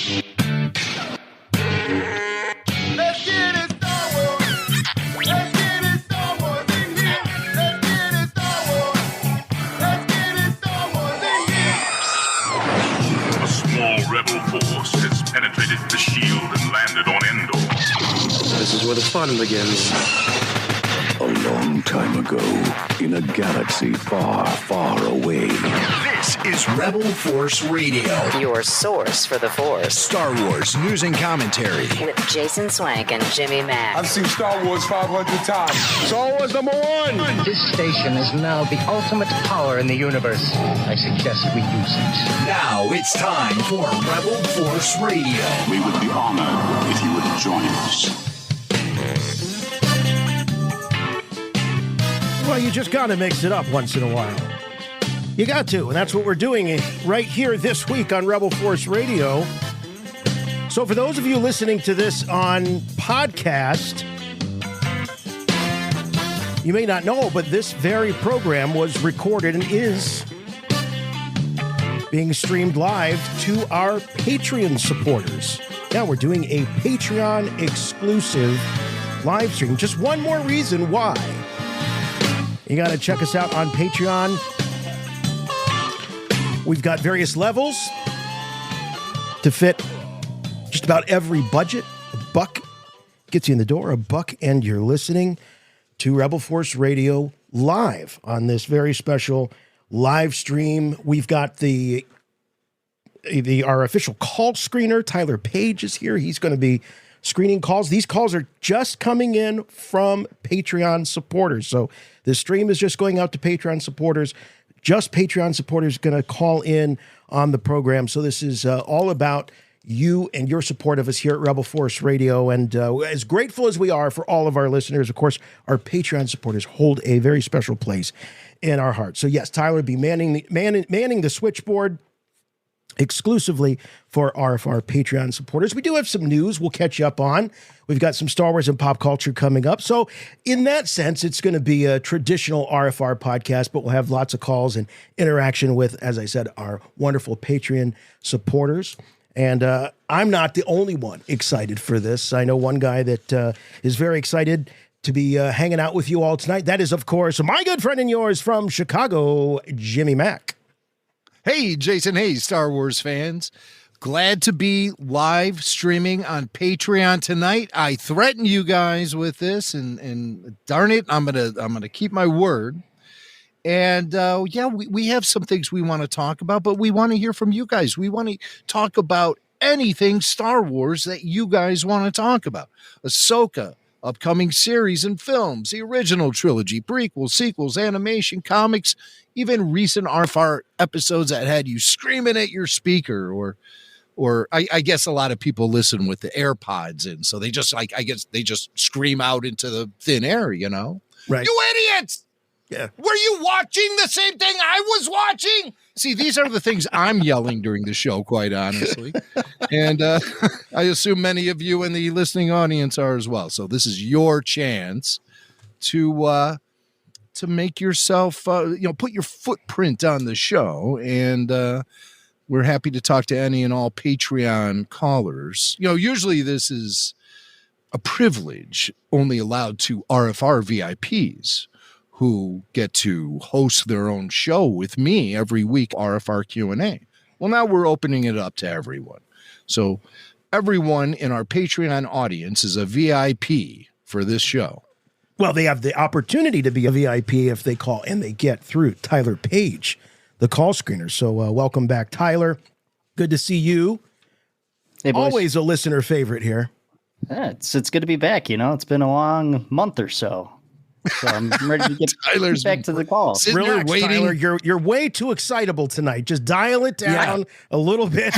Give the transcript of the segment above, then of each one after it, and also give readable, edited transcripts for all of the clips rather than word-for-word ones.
Let's get it Star Wars. Let's get it Star Wars in here. Let's get it Star Wars. Let's get it Star Wars in here. A small rebel force has penetrated the shield and landed on Endor. This is where the fun begins. A long time ago, in a galaxy far, far away. This is Rebel Force Radio, your source for the Force. Star Wars news and commentary With Jason Swank and Jimmy Mack. I've seen Star Wars 500 times. Star Wars #1! This station is now the ultimate power in the universe. I suggest we use it. Now it's time for Rebel Force Radio. We would be honored if you would join us. Well, you just got to mix it up once in a while. You got to, and that's what we're doing right here this week on Rebel Force Radio. So for those of you listening to this on podcast, you may not know, but this very program was recorded and is being streamed live to our Patreon supporters. Now we're doing a Patreon exclusive live stream. Just one more reason why. You got to check us out on Patreon. We've got various levels to fit just about every budget. $1 gets you in the door, $1, and you're listening to Rebel Force Radio live on this very special live stream. We've got our official call screener, Tyler Page, is here. He's going to be screening calls. These calls are just coming in from Patreon supporters. So this stream is just going out to Patreon supporters. Just Patreon supporters going to call in on the program. So this is all about you and your support of us here at Rebel Force Radio. And as grateful as we are for all of our listeners, of course, our Patreon supporters hold a very special place in our hearts. So yes, Tyler will be manning the switchboard exclusively for RFR Patreon supporters. We do have some news we'll catch you up on. We've got some Star Wars and pop culture coming up. So in that sense, it's going to be a traditional RFR podcast, but we'll have lots of calls and interaction with, as I said, our wonderful Patreon supporters. And I'm not the only one excited for this. I know one guy that is very excited to be hanging out with you all tonight. That is, of course, my good friend and yours from Chicago, Jimmy Mack. Hey, Jason. Hey, Star Wars fans. Glad to be live streaming on Patreon tonight. I threatened you guys with this, and darn it, I'm gonna keep my word. And we have some things we want to talk about, but we want to hear from you guys. We want to talk about anything Star Wars that you guys want to talk about. Ahsoka, upcoming series and films, the original trilogy, prequels, sequels, animation, comics, even recent RFR episodes that had you screaming at your speaker, or I guess a lot of people listen with the AirPods in, so they just they just scream out into the thin air, you know? Right. You idiots! Yeah. Were you watching the same thing I was watching? See, these are the things I'm yelling during the show, quite honestly. And I assume many of you in the listening audience are as well. So this is your chance to make yourself, put your footprint on the show. And we're happy to talk to any and all Patreon callers. You know, usually this is a privilege only allowed to RFR VIPs, who get to host their own show with me every week, RFR Q&A. Well, now we're opening it up to everyone. So everyone in our Patreon audience is a VIP for this show. Well, they have the opportunity to be a VIP if they call, and they get through Tyler Page, the call screener. So welcome back, Tyler. Good to see you. Hey, boys. Always a listener favorite here. Yeah, it's good to be back. You know, it's been a long month or so. So I'm ready to get Tyler's back to the call. Really, waiting. Tyler, you're way too excitable tonight. Just dial it down a little bit.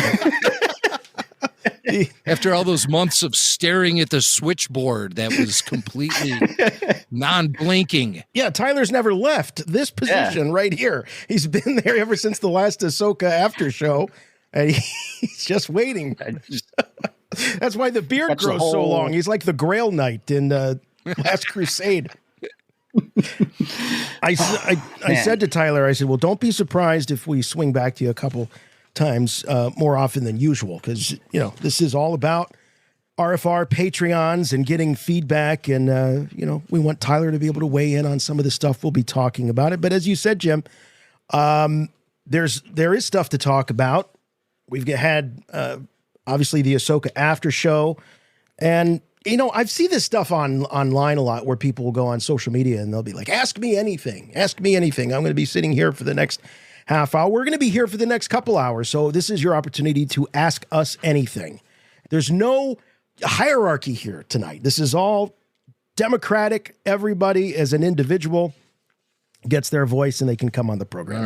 After all those months of staring at the switchboard that was completely non-blinking. Yeah, Tyler's never left this position right here. He's been there ever since the last Ahsoka after show, and he's just waiting. That's why the beard grows so long. He's like the Grail Knight in Last Crusade. I said to Tyler, I said, well, don't be surprised if we swing back to you a couple times more often than usual because, you know, this is all about RFR Patreons and getting feedback. And, you know, we want Tyler to be able to weigh in on some of the stuff we'll be talking about it. But as you said, Jim, there is stuff to talk about. We've had, obviously, the Ahsoka after show. And, you know, I've seen this stuff online a lot where people will go on social media and they'll be like, ask me anything. Ask me anything. I'm going to be sitting here for the next half hour. We're going to be here for the next couple hours. So this is your opportunity to ask us anything. There's no hierarchy here tonight. This is all democratic. Everybody as an individual gets their voice and they can come on the program.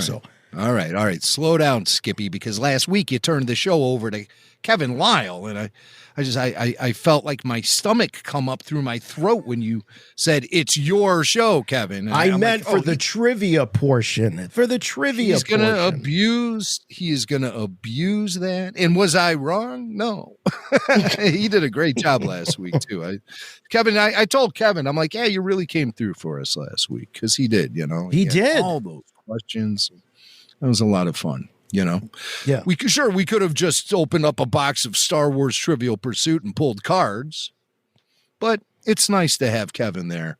All right. Slow down, Skippy, because last week you turned the show over to Kevin Lyle, and I felt like my stomach come up through my throat when you said it's your show, Kevin. And I meant like, for the trivia portion. For the trivia portion. He is gonna abuse that. And was I wrong? No. He did a great job last week too. I told Kevin, I'm like, yeah, you really came through for us last week, because he did, you know. He did all those questions. That was a lot of fun. You know, yeah. We could have just opened up a box of Star Wars Trivial Pursuit and pulled cards, but it's nice to have Kevin there,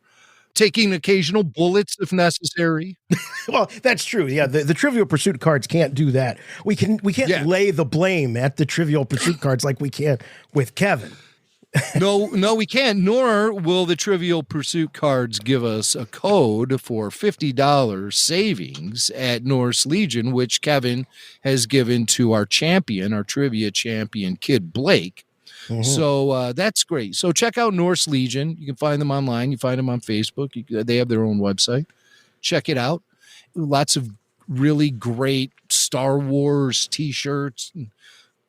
taking occasional bullets if necessary. Well, that's true. Yeah, the Trivial Pursuit cards can't do that. We can't lay the blame at the Trivial Pursuit cards like we can with Kevin. No, we can't, nor will the Trivial Pursuit cards give us a code for $50 savings at Norse Legion, which Kevin has given to our champion, our trivia champion, Kid Blake. Mm-hmm. So that's great. So check out Norse Legion. You can find them online. You find them on Facebook. They have their own website. Check it out. Lots of really great Star Wars T-shirts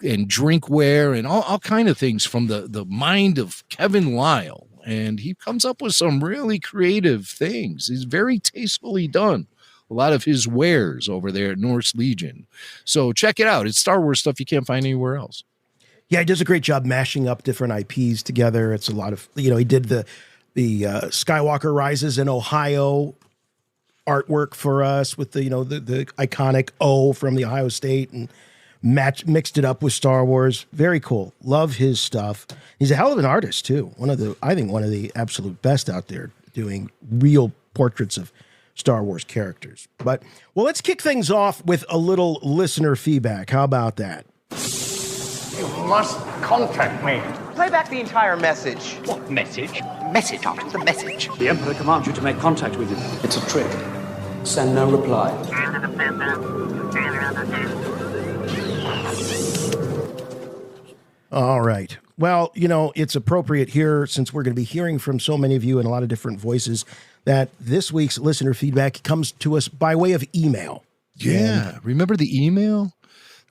and drinkware and all kind of things from the mind of Kevin Lyle. And he comes up with some really creative things. He's very tastefully done a lot of his wares over there at Norse Legion. So check it out. It's Star Wars stuff you can't find anywhere else. Yeah, he does a great job mashing up different IPs together. It's a lot of, you know, he did the Skywalker Rises in Ohio artwork for us with the, you know, the iconic O from the Ohio State, and mixed it up with Star Wars. Very cool. Love his stuff. He's a hell of an artist too. I think one of the absolute best out there doing real portraits of Star Wars characters. But, well, let's kick things off with a little listener feedback. How about that? You must contact me. Play back the entire message. What message? Message after the message. The Emperor commands you to make contact with him. It's a trick. Send no reply. All right. Well, you know, it's appropriate here, since we're going to be hearing from so many of you in a lot of different voices, that this week's listener feedback comes to us by way of email. Yeah. Remember the email?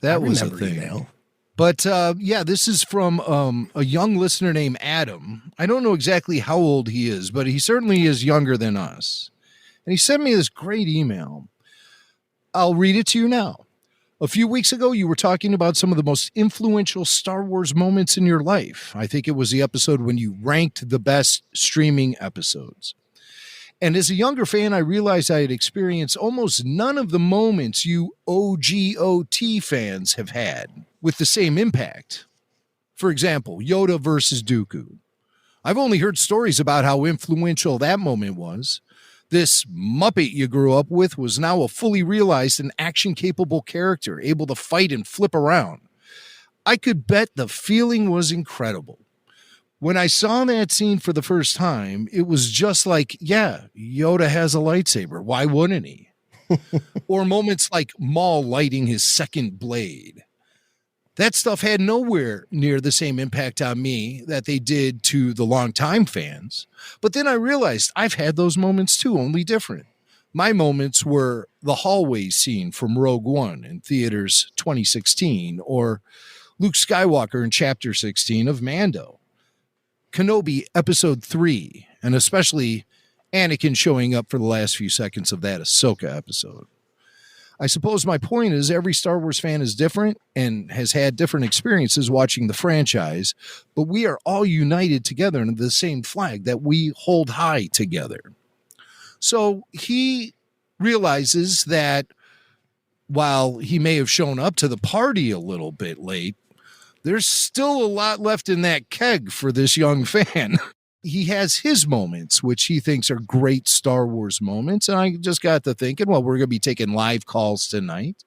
That was a thing. Email. But yeah, this is from a young listener named Adam. I don't know exactly how old he is, but he certainly is younger than us. And he sent me this great email. I'll read it to you now. A few weeks ago, you were talking about some of the most influential Star Wars moments in your life. I think it was the episode when you ranked the best streaming episodes. And as a younger fan, I realized I had experienced almost none of the moments you OGOT fans have had with the same impact. For example, Yoda versus Dooku. I've only heard stories about how influential that moment was. This Muppet you grew up with was now a fully realized and action-capable character, able to fight and flip around. I could bet the feeling was incredible. When I saw that scene for the first time, it was just like, yeah, Yoda has a lightsaber. Why wouldn't he? Or moments like Maul lighting his second blade. That stuff had nowhere near the same impact on me that they did to the longtime fans. But then I realized I've had those moments too, only different. My moments were the hallway scene from Rogue One in theaters 2016, or Luke Skywalker in Chapter 16 of Mando, Kenobi Episode 3, and especially Anakin showing up for the last few seconds of that Ahsoka episode. I suppose my point is every Star Wars fan is different and has had different experiences watching the franchise, but we are all united together under the same flag that we hold high together. So he realizes that while he may have shown up to the party a little bit late, there's still a lot left in that keg for this young fan. He has his moments, which he thinks are great Star Wars moments. And I just got to thinking, well, we're going to be taking live calls tonight.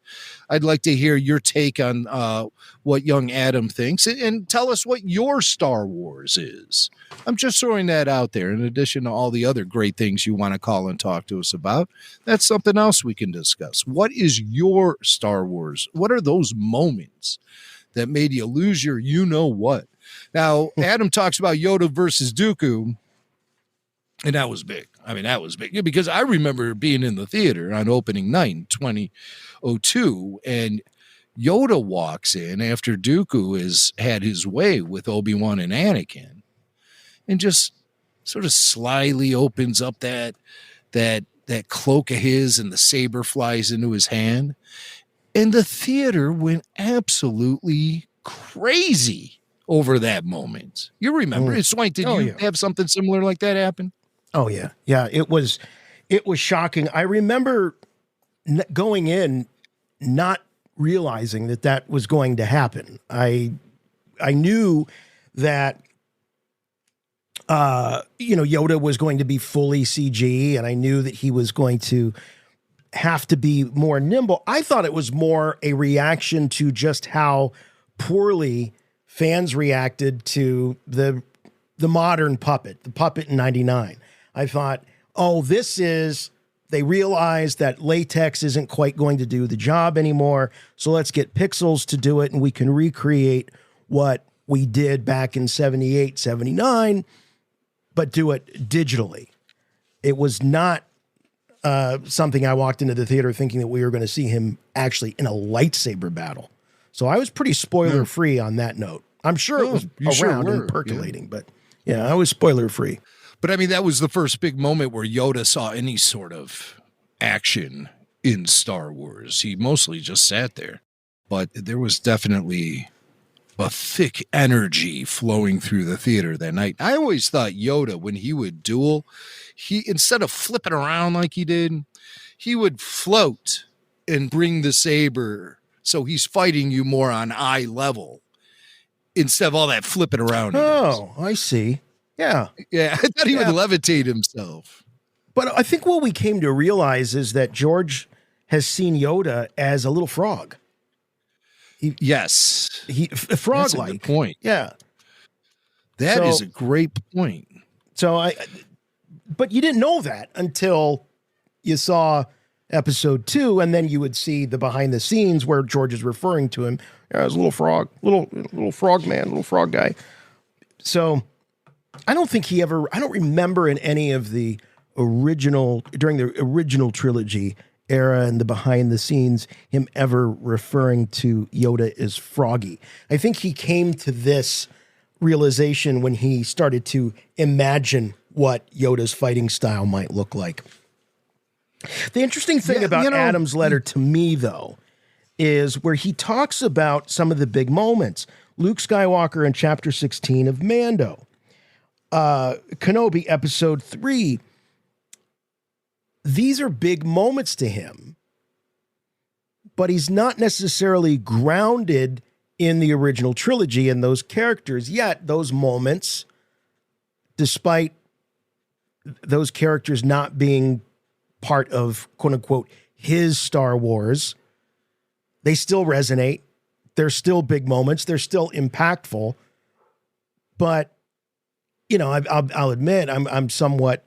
I'd like to hear your take on what young Adam thinks and tell us what your Star Wars is. I'm just throwing that out there in addition to all the other great things you want to call and talk to us about. That's something else we can discuss. What is your Star Wars? What are those moments that made you lose your you-know-what? Now, Adam talks about Yoda versus Dooku, and that was big. I mean, that was big because I remember being in the theater on opening night in 2002, and Yoda walks in after Dooku has had his way with Obi-Wan and Anakin, and just sort of slyly opens up that cloak of his, and the saber flies into his hand, and the theater went absolutely crazy over that moment. You remember it, Swank? Did you have something similar like that happen? Oh yeah. Yeah. It was shocking. I remember going in, not realizing that was going to happen. I knew that, Yoda was going to be fully CG, and I knew that he was going to have to be more nimble. I thought it was more a reaction to just how poorly fans reacted to the modern puppet, the puppet in 99. I thought, they realized that latex isn't quite going to do the job anymore. So let's get pixels to do it, and we can recreate what we did back in 78, 79, but do it digitally. It was not something I walked into the theater thinking that we were going to see him actually in a lightsaber battle. So I was pretty spoiler free on that note. I'm sure it was around and percolating, but I was spoiler free. But I mean, that was the first big moment where Yoda saw any sort of action in Star Wars. He mostly just sat there, but there was definitely a thick energy flowing through the theater that night. I always thought Yoda, when he would duel, instead of flipping around like he did, he would float and bring the saber. So he's fighting you more on eye level instead of all that flipping around. Oh, I see. Yeah. Yeah. I thought he would levitate himself. But I think what we came to realize is that George has seen Yoda as a little frog. Yes. Frog-like. That's a good point. Yeah. That is a great point. So but you didn't know that until you saw episode 2, and then you would see the behind the scenes where George is referring to him as a little frog, little frog man, little frog guy. So I don't remember in any of the during the original trilogy era and the behind the scenes, him ever referring to Yoda as Froggy. I think he came to this realization when he started to imagine what Yoda's fighting style might look like. The interesting thing about Adam's letter to me, though, is where he talks about some of the big moments. Luke Skywalker in Chapter 16 of Mando. Kenobi, Episode 3. These are big moments to him, but he's not necessarily grounded in the original trilogy and those characters, yet those moments, despite those characters not being part of, quote unquote, his Star Wars, they still resonate. They're still big moments. They're still impactful. But, I'll admit I'm somewhat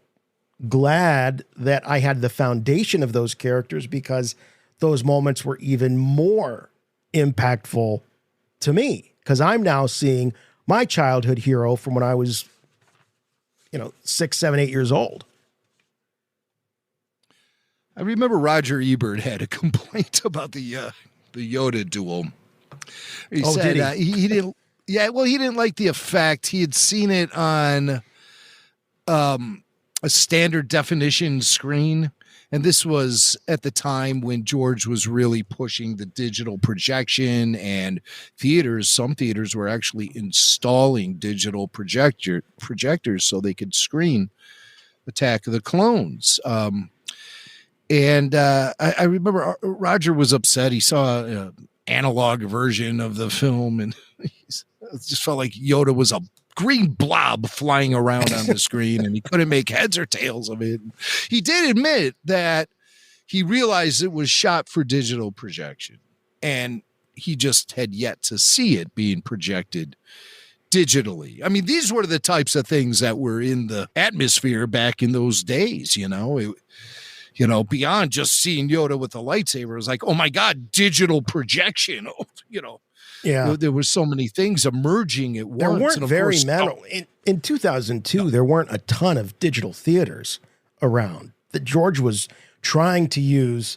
glad that I had the foundation of those characters, because those moments were even more impactful to me, because I'm now seeing my childhood hero from when I was, 6, 7, 8 years old. I remember Roger Ebert had a complaint about the Yoda duel. He said did he didn't. Yeah, well, he didn't like the effect. He had seen it on a standard definition screen, and this was at the time when George was really pushing the digital projection, and some theaters were actually installing digital projectors so they could screen Attack of the Clones. And I remember Roger was upset. He saw an analog version of the film, and it just felt like Yoda was a green blob flying around on the screen, and he couldn't make heads or tails of it. He did admit that he realized it was shot for digital projection, and he just had yet to see it being projected digitally. I mean, these were the types of things that were in the atmosphere back in those days, beyond just seeing Yoda with a lightsaber. It was like, oh my God, digital projection, Yeah. There were so many things emerging at once. There weren't and of very course, many. In 2002, there weren't a ton of digital theaters around. That George was trying to use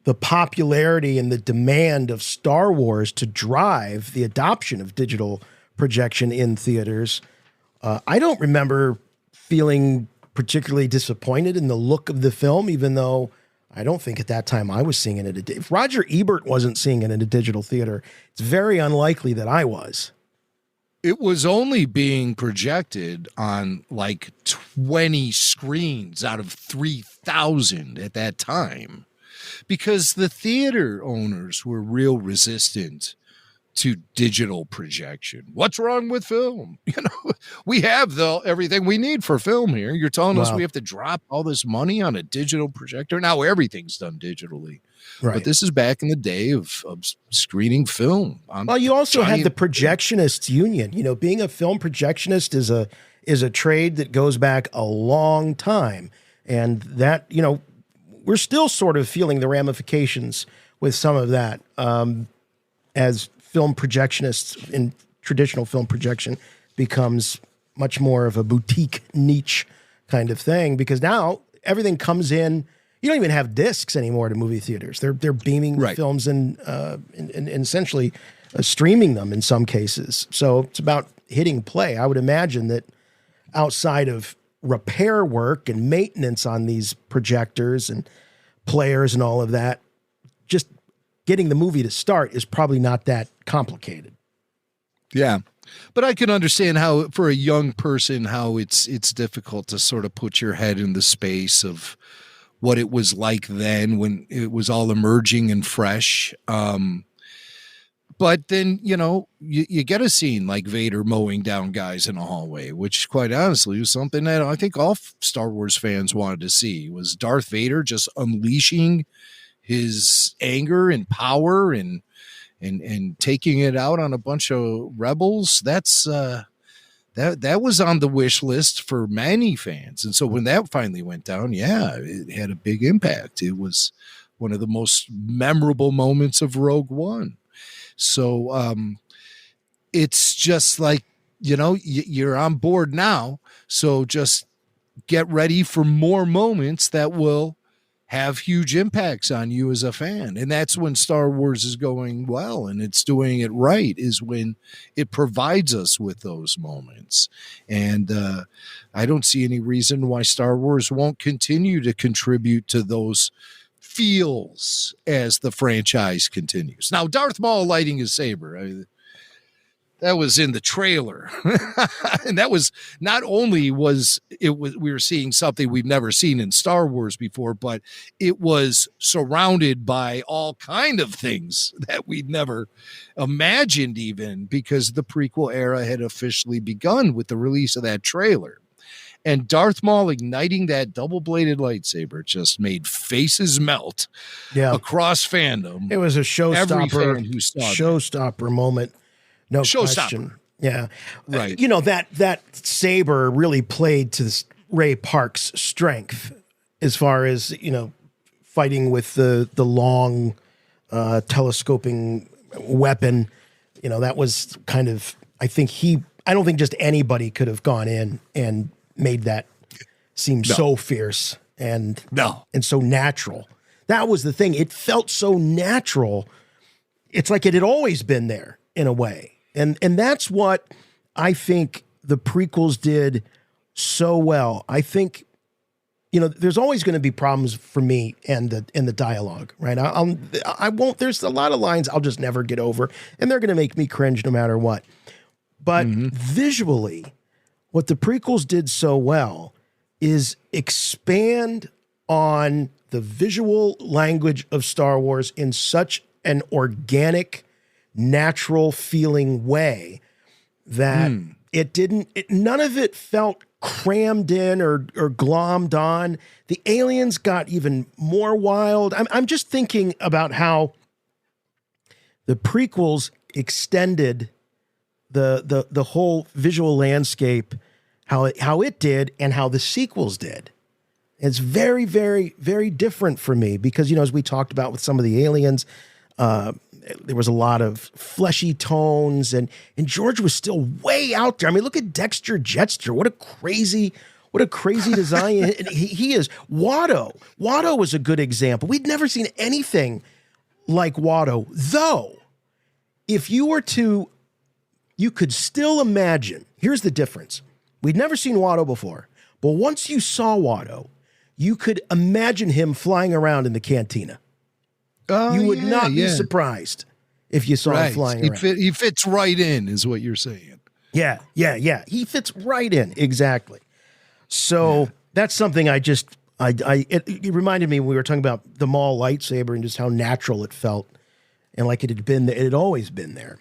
the popularity and the demand of Star Wars to drive the adoption of digital projection in theaters. I don't remember feeling particularly disappointed in the look of the film, even though I don't think at that time I was seeing it if Roger Ebert wasn't seeing it in a digital theater, it's very unlikely that I was. It was only being projected on like 20 screens out of 3,000 at that time, because the theater owners were real resistant to digital projection. What's wrong with film? We have everything we need for film here. You're telling us we have to drop all this money on a digital projector? Now everything's done digitally. Right. But this is back in the day of screening film. Well, you also had the projectionists union. Being a film projectionist is a trade that goes back a long time. And that, we're still sort of feeling the ramifications with some of that as film projectionists in traditional film projection becomes much more of a boutique niche kind of thing, because now everything comes in. You don't even have discs anymore to movie theaters. They're beaming films and essentially streaming them in some cases. So it's about hitting play. I would imagine that outside of repair work and maintenance on these projectors and players and all of that, just getting the movie to start is probably not that complicated. Yeah. But I can understand how, for a young person, how it's difficult to sort of put your head in the space of what it was like then when it was all emerging and fresh. But then, you get a scene like Vader mowing down guys in a hallway, which quite honestly was something that I think all Star Wars fans wanted to see, was Darth Vader just unleashing his anger and power and taking it out on a bunch of rebels. That's that was on the wish list for many fans. And so when that finally went down, it had a big impact. It was one of the most memorable moments of Rogue One. So it's just like, you're on board now. So just get ready for more moments that will have huge impacts on you as a fan. And that's when Star Wars is going well and it's doing it right, is when it provides us with those moments. And I don't see any reason why Star Wars won't continue to contribute to those feels as the franchise continues. Now, Darth Maul lighting his saber, that was in the trailer. And that was not only we were seeing something we've never seen in Star Wars before, but it was surrounded by all kind of things that we'd never imagined, even because the prequel era had officially begun with the release of that trailer. And Darth Maul igniting that double-bladed lightsaber just made faces melt across fandom. It was a showstopper moment. No question. Yeah. Right. That saber really played to Ray Park's strength as far as, fighting with the long telescoping weapon. That was kind of, I don't think just anybody could have gone in and made that seem so fierce and so natural. That was the thing. It felt so natural. It's like it had always been there in a way. And that's what I think the prequels did so well. I think, there's always going to be problems for me in the dialogue, right? I won't, there's a lot of lines I'll just never get over, and they're going to make me cringe no matter what. But visually, what the prequels did so well is expand on the visual language of Star Wars in such an organic, natural feeling way that none of it felt crammed in or glommed on. The aliens got even more wild. I'm just thinking about how the prequels extended the whole visual landscape, how it did and how the sequels did. It's very, very, very different for me because, as we talked about with some of the aliens, there was a lot of fleshy tones and George was still way out there. I mean, look at Dexter Jetster. What a crazy design. he is. Watto was a good example. We'd never seen anything like Watto, though. If you were to, you could still imagine, here's the difference. We'd never seen Watto before, but once you saw Watto, you could imagine him flying around in the cantina. You would not be surprised if you saw him flying around. He fits right in, is what you're saying. Yeah. He fits right in, exactly. So that's something it reminded me when we were talking about the Maul lightsaber and just how natural it felt and like it had always been there.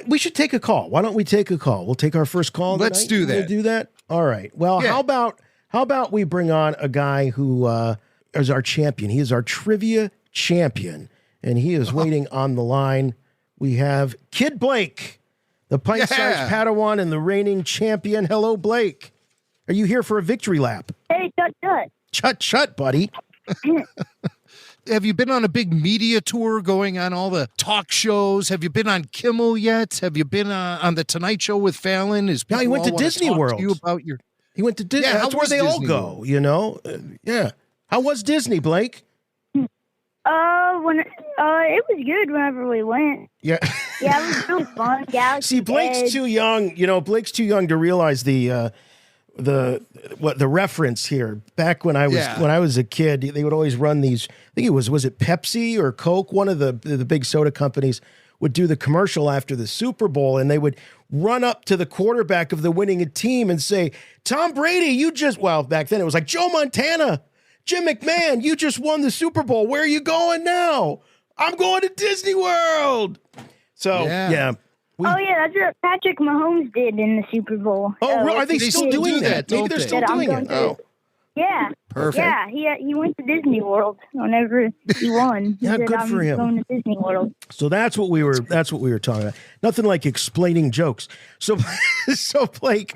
We should take a call. Why don't we take a call? We'll take our first call. Let's do that. We'll do that. All right. Well, how about we bring on a guy who is our champion? He is our trivia champion, and he is waiting on the line. We have Kid Blake, the pint-sized Padawan and the reigning champion. Hello, Blake. Are you here for a victory lap? Hey, shut. Shut, buddy. Have you been on a big media tour going on all the talk shows? Have you been on Kimmel yet? Have you been on the Tonight Show with Fallon? He went to Disney World. He went to Disney. That's where they all go, Yeah. How was Disney, Blake? It was good whenever we went. Yeah. Yeah, it was really fun. See, Blake's too young. Blake's too young to realize the reference here. Back when I was a kid, they would always run these. I think it was it Pepsi or Coke? One of the big soda companies would do the commercial after the Super Bowl, and they would run up to the quarterback of the winning team and say, "Tom Brady, back then it was like Joe Montana, Jim McMahon, you just won the Super Bowl. Where are you going now?" "I'm going to Disney World." So that's what Patrick Mahomes did in the Super Bowl. Are they still doing that? Maybe they're still doing it. Yeah. Perfect. Yeah, he went to Disney World whenever he won. He said, good for him. Going to Disney World. So that's what we were talking about. Nothing like explaining jokes. So Blake,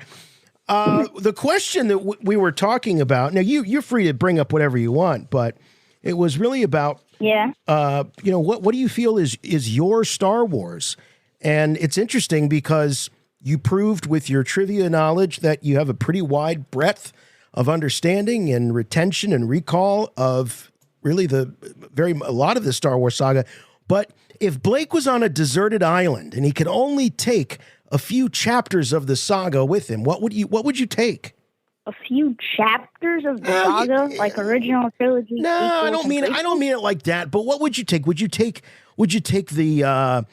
the question that we were talking about. Now you're free to bring up whatever you want, but it was really about what do you feel is your Star Wars? And it's interesting because you proved with your trivia knowledge that you have a pretty wide breadth of understanding and retention and recall of really a lot of the Star Wars saga. But if Blake was on a deserted island and he could only take a few chapters of the saga with him, what would you take? A few chapters of the saga, like original trilogy? No, I don't mean it like that. But what would you take? Would you take the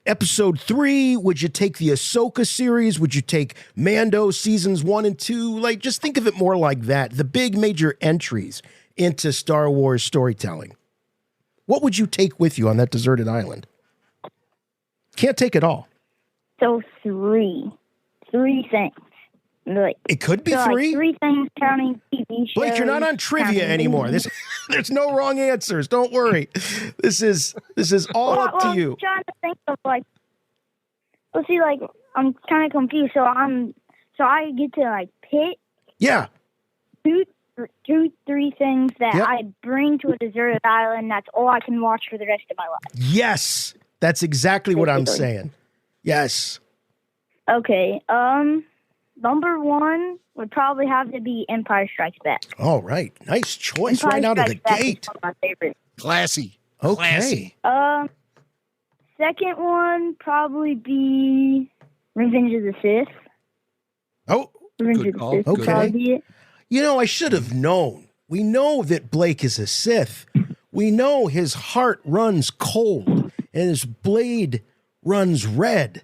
episode 3? Would you take the Ahsoka series? Would you take Mando seasons 1 and 2? Like, just think of it more like that. The big major entries into Star Wars storytelling. What would you take with you on that deserted island? Can't take it all. So three things. It could be 3. Like 3 things counting TV shows. Blake, you're not on trivia anymore. There's no wrong answers. Don't worry. This is all up to you. I'm trying to think of I'm kind of confused. So I get to pick. Yeah. 2-3 things that I bring to a deserted island. That's all I can watch for the rest of my life. Yes, that's exactly what I'm saying. Yes. Okay. Number 1 would probably have to be Empire Strikes Back. All right. Nice choice right out of the gate. Is one of my favorites. Classy. Okay. Classy. Second one probably be Revenge of the Sith. Oh. Revenge of the Sith. Okay. Probably be it. I should have known. We know that Blake is a Sith. We know his heart runs cold and his blade runs red.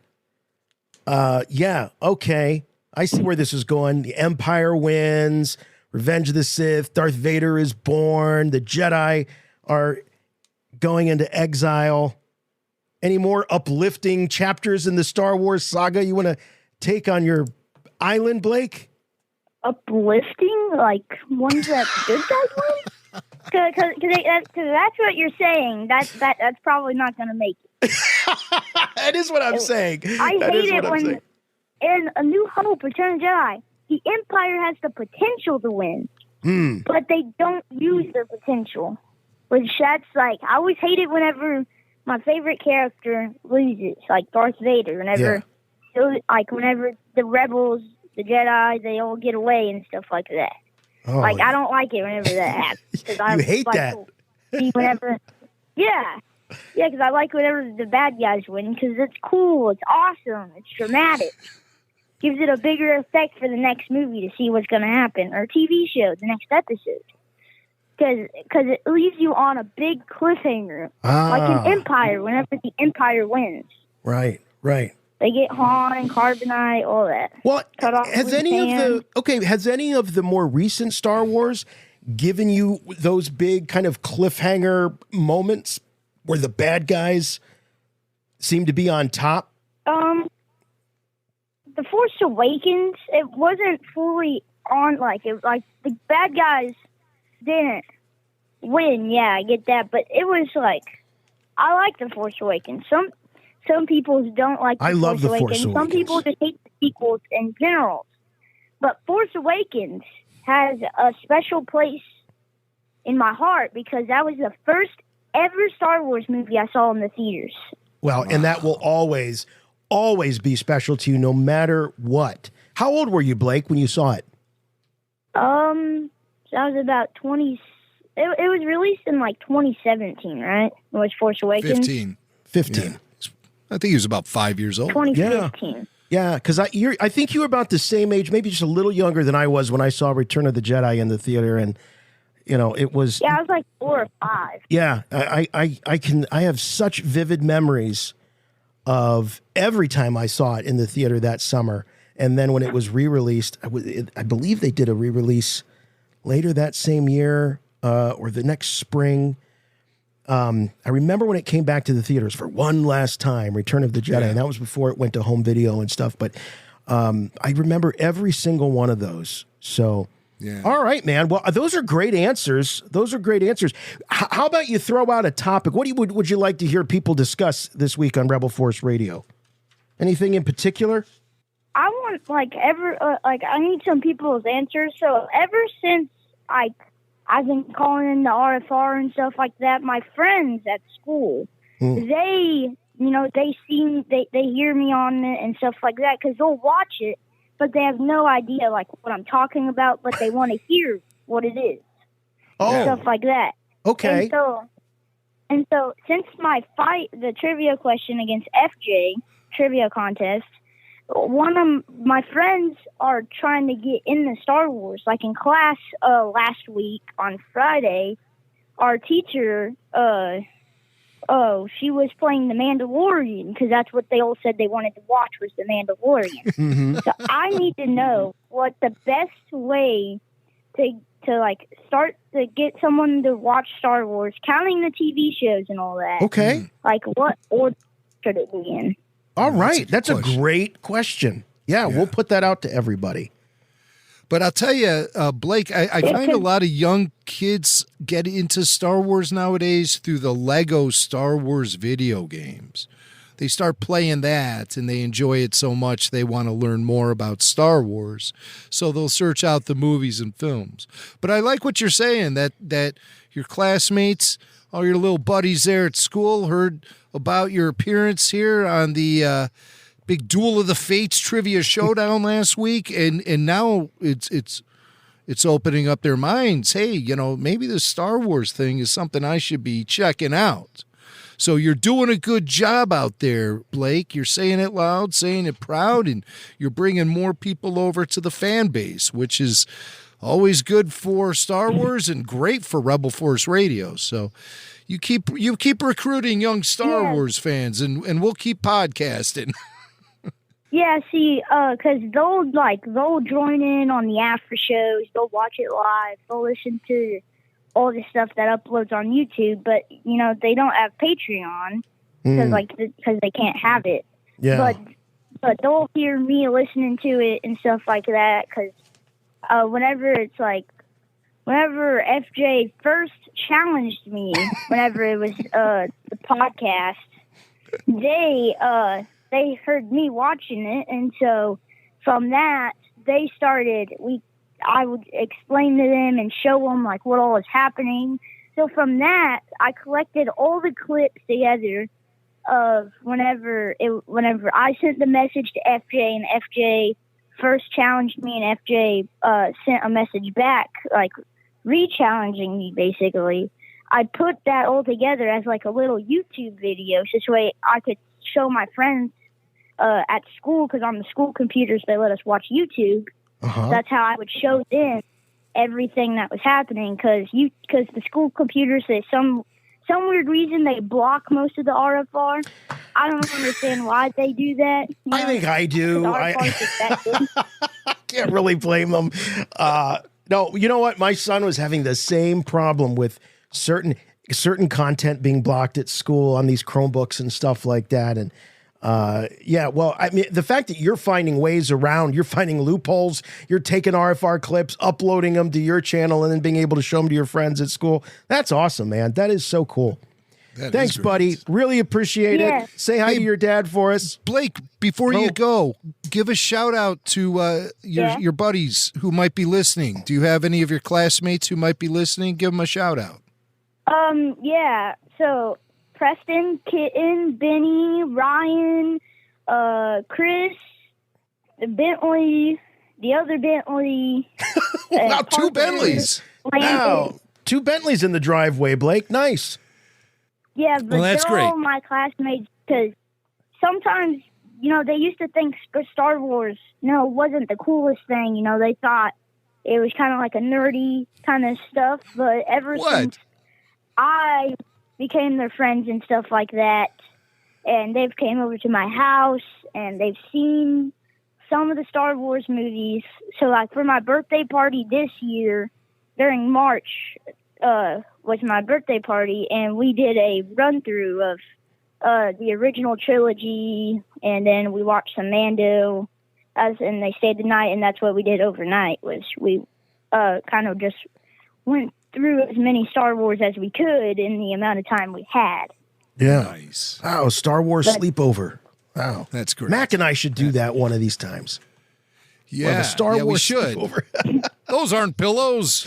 Okay. I see where this is going. The Empire wins. Revenge of the Sith, Darth Vader is born, the Jedi are going into exile. Any more uplifting chapters in the Star Wars saga you want to take on your island, Blake? Uplifting? Like ones that good guys win? Because that's what you're saying. That's probably not going to make it. That is what I'm saying. I hate it when in A New Hope, Return of the Jedi, the Empire has the potential to win, but they don't use their potential. Which that's like, I always hate it whenever my favorite character loses, like Darth Vader. Whenever the rebels, the Jedi, they all get away and stuff like that. Oh, I don't like it whenever that happens. You hate that. Because I like whenever the bad guys win, because it's cool, it's awesome, it's dramatic. Gives it a bigger effect for the next movie to see what's going to happen, or TV show, the next episode. Because it leaves you on a big cliffhanger, like an Empire, whenever the Empire wins. Right. They get Han and Carbonite, all that. Well, has any of the more recent Star Wars given you those big kind of cliffhanger moments where the bad guys seem to be on top? The Force Awakens, it wasn't fully on, like the bad guys didn't win. Yeah, I get that, but it was like, I like The Force Awakens. Some people don't like The Force Awakens. Some people just hate the sequels in general. But Force Awakens has a special place in my heart because that was the first ever Star Wars movie I saw in the theaters. Well, and that will always be special to you no matter what. How old were you, Blake, when you saw it? I was about 20. It was released in like 2017, right? It was Force Awakens. 15. Yeah. I think he was about 5 years old. 2015. Yeah, because I think you were about the same age, maybe just a little younger than I was when I saw Return of the Jedi in the theater, and it was. Yeah, I was like 4 or 5. Yeah, I have such vivid memories of every time I saw it in the theater that summer, and then when it was re-released, I believe they did a re-release later that same year or the next spring. I remember when it came back to the theaters for one last time, Return of the Jedi, and that was before it went to home video and stuff. But I remember every single one of those. So, all right, man. Well, those are great answers. How about you throw out a topic? What would you like to hear people discuss this week on Rebel Force Radio? Anything in particular? I want I need some people's answers. So ever since I've been calling in the RFR and stuff like that, my friends at school, they hear me on it and stuff like that because they'll watch it, but they have no idea like what I'm talking about, but they want to hear what it is. And stuff like that. Okay. And so since the trivia question against FJ trivia contest, one of my friends are trying to get into Star Wars. Like in class last week on Friday, our teacher, she was playing The Mandalorian because that's what they all said they wanted to watch was The Mandalorian. So I need to know what the best way to start to get someone to watch Star Wars, counting the TV shows and all that. Okay. Like what order should it be in? All right. That's a great question. Yeah, we'll put that out to everybody. But I'll tell you, Blake, I find a lot of young kids get into Star Wars nowadays through the Lego Star Wars video games. They start playing that and they enjoy it so much they want to learn more about Star Wars. So they'll search out the movies and films. But I like what you're saying, that your classmates, all your little buddies there at school heard about your appearance here on the big Duel of the Fates trivia showdown last week, and now it's opening up their minds. Hey, maybe the Star Wars thing is something I should be checking out. So you're doing a good job out there, Blake. You're saying it loud, saying it proud, and you're bringing more people over to the fan base, which is always good for Star Wars and great for Rebel Force Radio. So you keep recruiting young Star Wars fans, and we'll keep podcasting. Yeah, see, because they'll join in on the after shows, they'll watch it live, they'll listen to all the stuff that uploads on YouTube, but, they don't have Patreon because they can't have it. Yeah. But they'll hear me listening to it and stuff like that, because whenever FJ first challenged me, whenever it was the podcast, they heard me watching it, and so from that they started. I would explain to them and show them like what all was happening. So from that, I collected all the clips together of whenever I sent the message to FJ and FJ first challenged me, and FJ sent a message back, like re-challenging me basically. I put that all together as like a little YouTube video, so this way I could show my friends at school, because on the school computers they let us watch YouTube. That's how I would show them everything that was happening, because the school computers, for some weird reason, they block most of the RFR. I don't understand why they do that. I think I do. I can't really blame them. No, you know what? My son was having the same problem with certain content being blocked at school on these Chromebooks and stuff like that. And well, I mean, the fact that you're finding ways around, you're finding loopholes, you're taking RFR clips, uploading them to your channel, and then being able to show them to your friends at school. That's awesome, man. That is so cool. Thanks, buddy. Really appreciate it. Say hi to your dad for us. Blake, before you go, give a shout out to your buddies who might be listening. Do you have any of your classmates who might be listening? Give them a shout out. Yeah. So Preston, Kitten, Benny, Ryan, Chris, Bentley, the other Bentley. Wow, two Bentleys. Wow, two Bentleys in the driveway, Blake. Nice. Yeah, but that's they're great. all my classmates, because sometimes, they used to think Star Wars, wasn't the coolest thing. They thought it was kind of like a nerdy kind of stuff, but ever since I became their friends and stuff like that, and they've came over to my house, and they've seen some of the Star Wars movies. So, like, for my birthday party this year, during March, was my birthday party, and we did a run-through of the original trilogy, and then we watched some Mando, and they stayed the night, and that's what we did overnight, was we kind of just went through as many Star Wars as we could in the amount of time we had. Yeah. Nice. Wow, Star Wars sleepover. Wow. That's great. Mac and I should do that one of these times. Yeah, We'll have a Star we Wars should. sleepover. Those aren't pillows.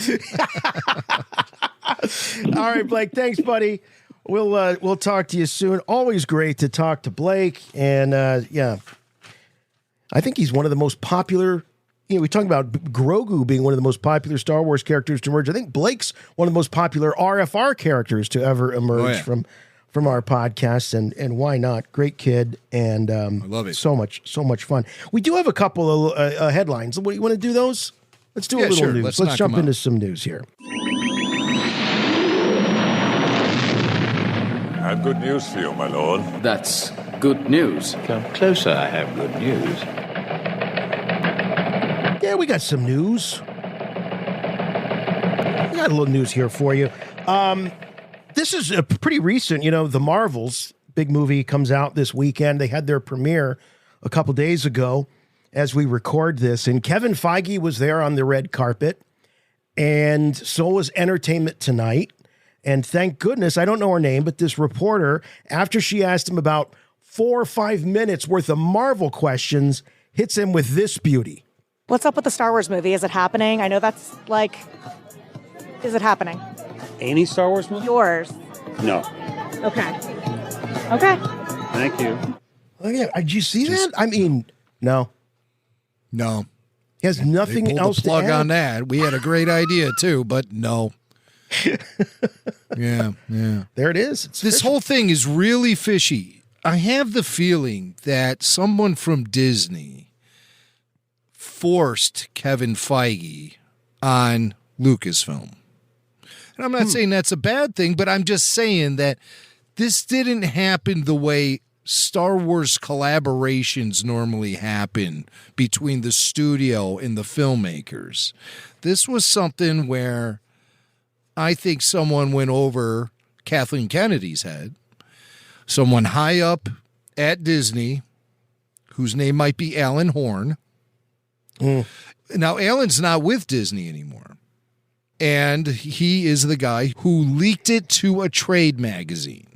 All right, Blake. Thanks, buddy. We'll talk to you soon. Always great to talk to Blake. And I think he's one of the most popular. We talk about Grogu being one of the most popular Star Wars characters to emerge. I think Blake's one of the most popular RFR characters to ever emerge from our podcast. And why not? Great kid. And I love it. So much fun. We do have a couple of headlines. What, you want to do those? Let's do a little news. Let's jump into some news here. I have good news for you, my lord. That's good news. Come closer, I have good news. Yeah, we got some news. We got a little news here for you. This is pretty recent. The Marvels big movie comes out this weekend. They had their premiere a couple days ago as we record this. And Kevin Feige was there on the red carpet. And so was Entertainment Tonight. And thank goodness, I don't know her name, but this reporter, after she asked him about 4 or 5 minutes worth of Marvel questions, hits him with this beauty. What's up with the Star Wars movie? Is it happening? I know that's is it happening? Any Star Wars movie? Yours. No. Okay. Thank you. Oh, yeah. Did you see that? I mean, no. No. He has nothing else the plug to add. on that. We had a great idea too, but no. Yeah. There it is. This whole thing is really fishy. I have the feeling that someone from Disney forced Kevin Feige on Lucasfilm. And I'm not saying that's a bad thing, but I'm just saying that this didn't happen the way Star Wars collaborations normally happen between the studio and the filmmakers. This was something where I think someone went over Kathleen Kennedy's head, someone high up at Disney, whose name might be Alan Horn. Now, Alan's not with Disney anymore. And he is the guy who leaked it to a trade magazine.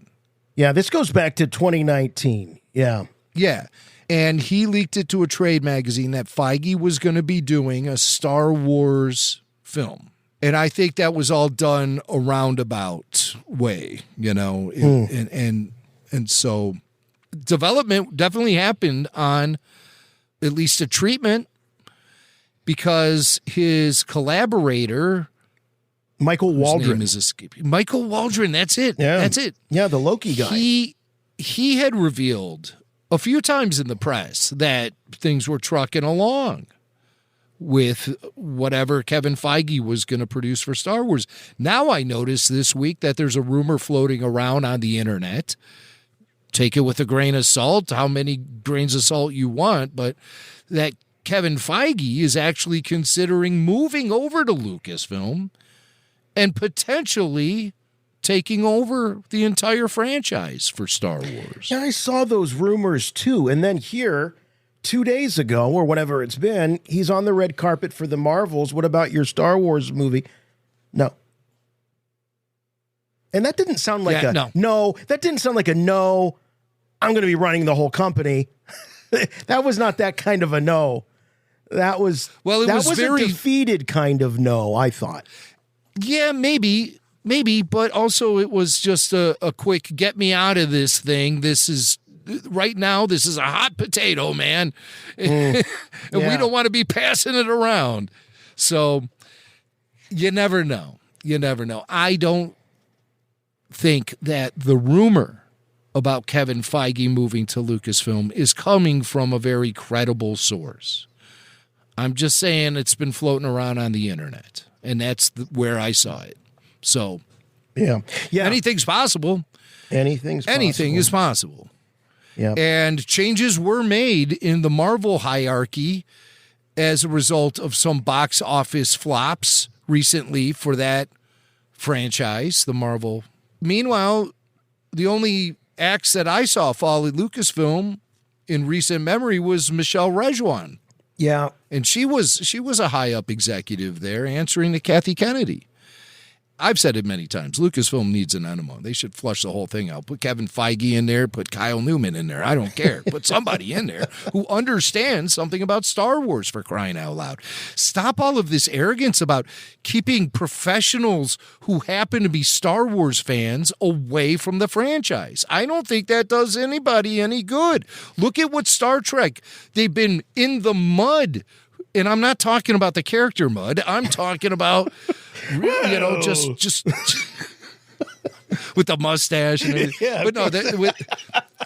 Yeah, this goes back to 2019. Yeah. Yeah. And he leaked it to a trade magazine that Feige was going to be doing a Star Wars film. And I think that was all done a roundabout way, and so development definitely happened on at least a treatment because his collaborator, Michael Waldron, name is escaping. Michael Waldron, that's it. Yeah. That's it. Yeah, the Loki guy. He had revealed a few times in the press that things were trucking along with whatever Kevin Feige was going to produce for Star Wars. Now I notice this week that there's a rumor floating around on the internet. Take it with a grain of salt, how many grains of salt you want, but that Kevin Feige is actually considering moving over to Lucasfilm and potentially taking over the entire franchise for Star Wars. Yeah, I saw those rumors too. And then here, 2 days ago, or whatever it's been, he's on the red carpet for the Marvels. What about your Star Wars movie? No. And that didn't sound like no. That didn't sound like a no, I'm going to be running the whole company. That was not that kind of a no. That was a defeated kind of no, I thought. Yeah, maybe, but also it was just a quick get me out of this thing. This is right now. This is a hot potato, man, and we don't want to be passing it around. So you never know. You never know. I don't think that the rumor about Kevin Feige moving to Lucasfilm is coming from a very credible source. I'm just saying it's been floating around on the internet. And that's where I saw it. So, yeah, anything's possible. Anything is possible. Yeah, and changes were made in the Marvel hierarchy as a result of some box office flops recently for that franchise, the Marvel. Meanwhile, the only acts that I saw fall at Lucasfilm in recent memory was Michelle Rejwan. Yeah. And she was a high up executive there answering to Kathy Kennedy. I've said it many times. Lucasfilm needs an enema. They should flush the whole thing out. Put Kevin Feige in there. Put Kyle Newman in there. I don't care. Put somebody in there who understands something about Star Wars, for crying out loud. Stop all of this arrogance about keeping professionals who happen to be Star Wars fans away from the franchise. I don't think that does anybody any good. Look at what Star Trek, they've been in the mud. And I'm not talking about the character mud. I'm talking about, just with the mustache and everything. Yeah, but no,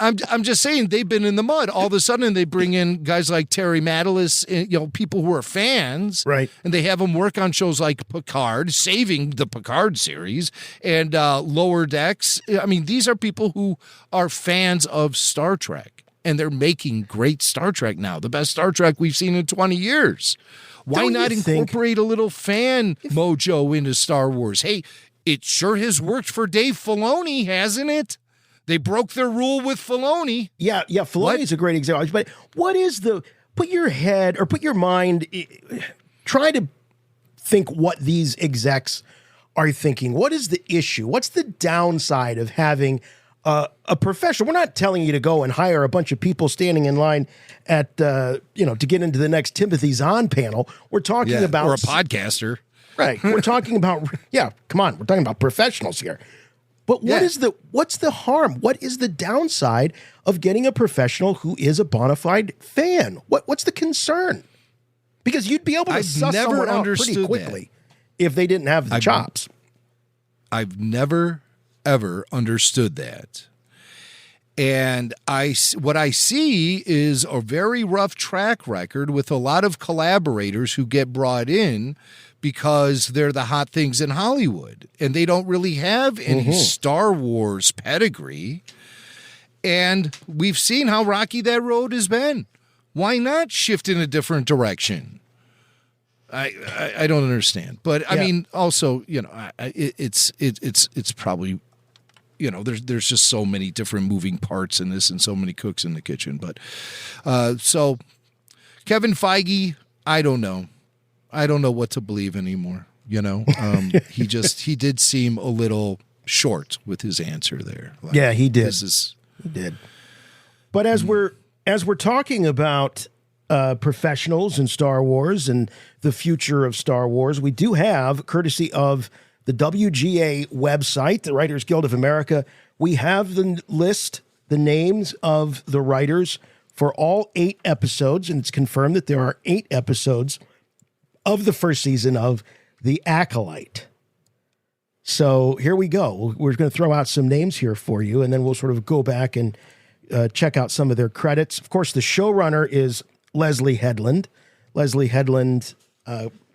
I'm just saying they've been in the mud. All of a sudden, they bring in guys like Terry Matalas, people who are fans, right? And they have them work on shows like Picard, saving the Picard series, and Lower Decks. I mean, these are people who are fans of Star Trek. And they're making great Star Trek now, the best Star Trek we've seen in 20 years. Why not incorporate a little fan mojo into Star Wars? Hey, it sure has worked for Dave Filoni, hasn't it? They broke their rule with Filoni. Yeah, Filoni's a great example. But what is put your head or put your mind, try to think what these execs are thinking. What is the issue? What's the downside of having a professional? We're not telling you to go and hire a bunch of people standing in line at, to get into the next Timothy Zahn panel. We're talking about... Or a podcaster. Right. We're talking about... Yeah, come on. We're talking about professionals here. But what's the harm? What is the downside of getting a professional who is a bona fide fan? What's the concern? Because you'd be able to suss someone out pretty quickly if they didn't have the chops. I've never... ever understood that. And what I see is a very rough track record with a lot of collaborators who get brought in because they're the hot things in Hollywood and they don't really have any Star Wars pedigree. And we've seen how rocky that road has been. Why not shift in a different direction? I don't understand. But I mean, also, it's probably, there's just so many different moving parts in this and so many cooks in the kitchen. But so Kevin Feige, I don't know. I don't know what to believe anymore. He did seem a little short with his answer there. Yeah, he did. He did. But as we're talking about professionals in Star Wars and the future of Star Wars, we do have, courtesy of the WGA website, the Writers Guild of America, we have the list, the names of the writers for all 8 episodes, and it's confirmed that there are 8 episodes of the first season of The Acolyte. So here we go. We're going to throw out some names here for you, and then we'll sort of go back and check out some of their credits. Of course, the showrunner is Leslie Headland. Leslie Headland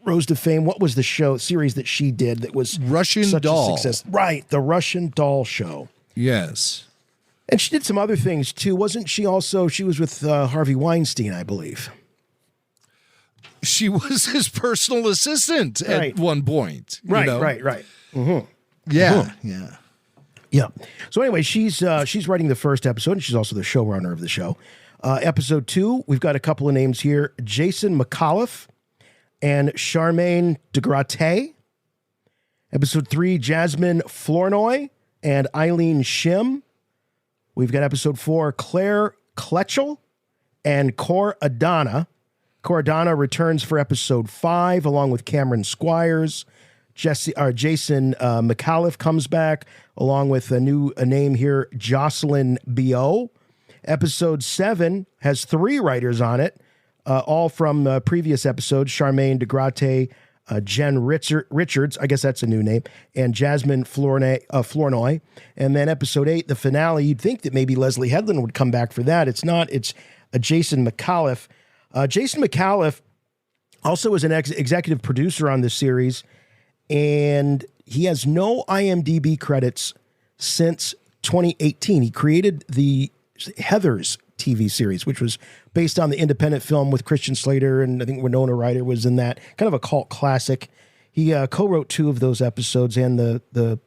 rose to fame. What was the series that she did that was Russian such Doll? a success? Right, the Russian Doll show. Yes. And she did some other things too. Wasn't she also, she was with Harvey Weinstein, I believe. She was his personal assistant at one point. Right. Mm-hmm. Yeah. Yeah. So anyway, she's writing the first episode, and she's also the showrunner of the show. Episode 2, we've got a couple of names here: Jason McAuliffe and Charmaine DeGratte. Episode 3, Jasmine Flournoy and Eileen Shim. We've got episode 4, Claire Kletchel and Cor Adana. Cor Adana returns for episode 5, along with Cameron Squires. Jason McAuliffe comes back, along with a name here, Jocelyn B.O. Episode 7 has 3 writers on it, all from previous episodes: Charmaine DeGratte, Jen Richards, I guess that's a new name, and Jasmine Flournoy. And then episode 8, the finale, you'd think that maybe Leslie Headland would come back for that. It's not. It's Jason McAuliffe. Jason McAuliffe also is an executive producer on this series, and he has no IMDb credits since 2018. He created the Heathers TV series, which was based on the independent film with Christian Slater, and I think Winona Ryder was in that. Kind of a cult classic. He co-wrote 2 of those episodes and the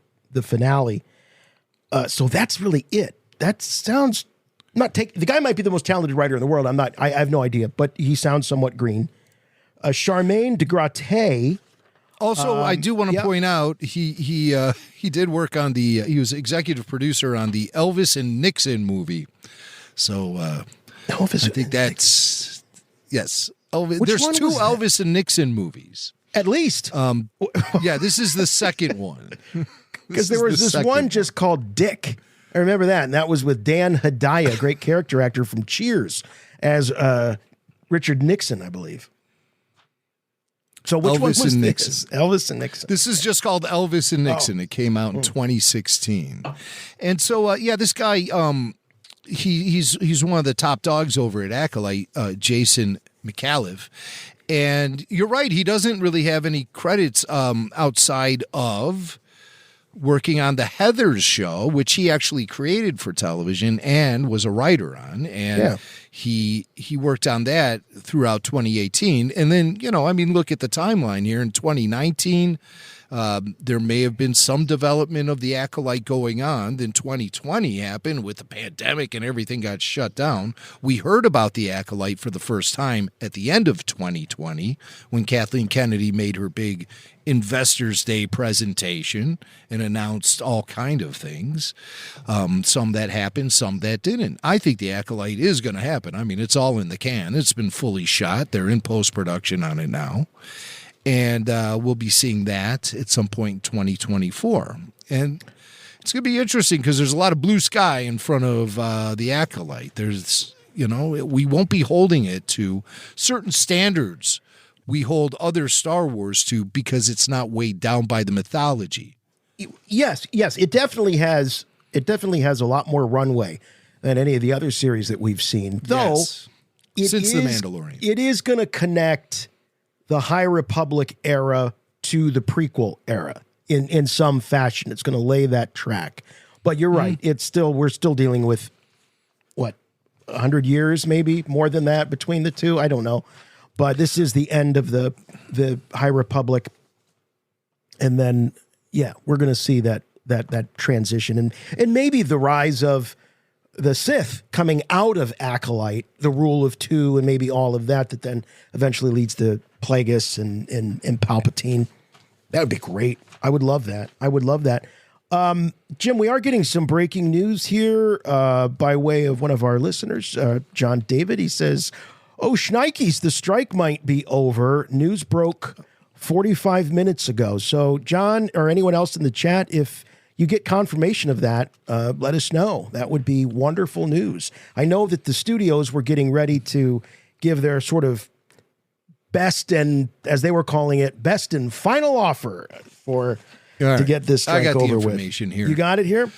finale. So that's really it. That sounds the guy might be the most talented writer in the world. I have no idea, but he sounds somewhat green. Charmaine DeGratte. Also, I do want to point out he did work on he was executive producer on the Elvis and Nixon movie. So Elvis, I think that's yes. Which there's one 2 was that? Elvis and Nixon movies. At least. Yeah, this is the second one. Because there was this one just called Dick. I remember that, and that was with Dan Hedaya, great character actor from Cheers, as Richard Nixon, I believe. So which one was this? Elvis and Nixon. This is just called Elvis and Nixon. It came out in 2016. And so, this guy, he's one of the top dogs over at Acolyte, Jason McAuliffe. And you're right, he doesn't really have any credits outside of working on the Heathers show, which he actually created for television and was a writer on. And he worked on that throughout 2018. And then, look at the timeline here in 2019. There may have been some development of the Acolyte going on. Then 2020 happened with the pandemic and everything got shut down. We heard about the Acolyte for the first time at the end of 2020 when Kathleen Kennedy made her big Investors Day presentation and announced all kind of things. Some that happened, some that didn't. I think the Acolyte is going to happen. I mean, it's all in the can. It's been fully shot. They're in post-production on it now. And we'll be seeing that at some point in 2024. And it's going to be interesting because there's a lot of blue sky in front of the Acolyte. There's, we won't be holding it to certain standards we hold other Star Wars to because it's not weighed down by the mythology. Yes. It definitely has a lot more runway than any of the other series that we've seen. Though, since The Mandalorian. It is going to connect the High Republic era to the prequel era in some fashion. It's going to lay that track. But you're right. We're still dealing with what, 100 years, maybe more than that between the two. I don't know. But this is the end of the High Republic. And then, yeah, we're going to see that transition and maybe the rise of the Sith coming out of Acolyte, the rule of two, and maybe all of that then eventually leads to Plagueis and Palpatine. That would be great. I would love that. Jim, we are getting some breaking news here by way of one of our listeners, John David. He says, "Oh, shnikes, the strike might be over. News broke 45 minutes ago." So, John, or anyone else in the chat, if you get confirmation of that, let us know. That would be wonderful news. I know that the studios were getting ready to give their sort of best and, as they were calling it, best and final offer to get this strike over with. I got the information here. You got it here?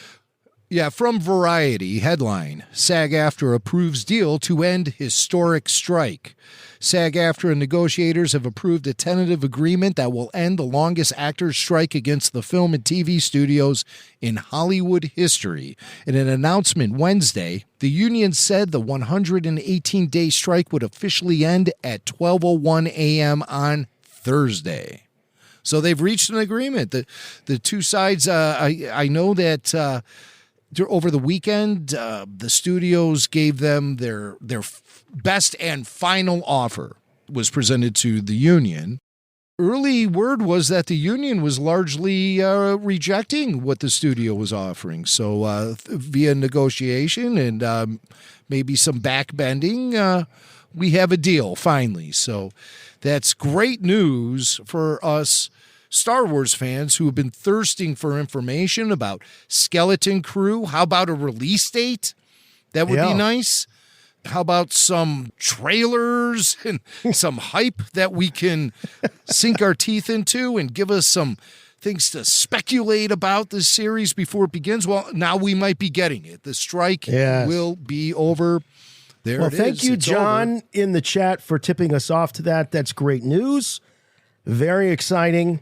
Yeah, from Variety, headline, SAG-AFTRA approves deal to end historic strike. SAG-AFTRA negotiators have approved a tentative agreement that will end the longest actors' strike against the film and TV studios in Hollywood history. In an announcement Wednesday, the union said the 118-day strike would officially end at 12:01 a.m. on Thursday. So they've reached an agreement. The two sides, I know that over the weekend, the studios gave them their best and final offer was presented to the union. Early word was that the union was largely rejecting what the studio was offering. So via negotiation and maybe some backbending, we have a deal finally. So that's great news for us Star Wars fans who have been thirsting for information about Skeleton Crew. How about a release date? That would be nice. How about some trailers and some hype that we can sink our teeth into and give us some things to speculate about this series before it begins? Well, now we might be getting it. The strike will be over. There it is. Thank you, It's John, over. in the chat for tipping us off to that. That's great news. Very exciting.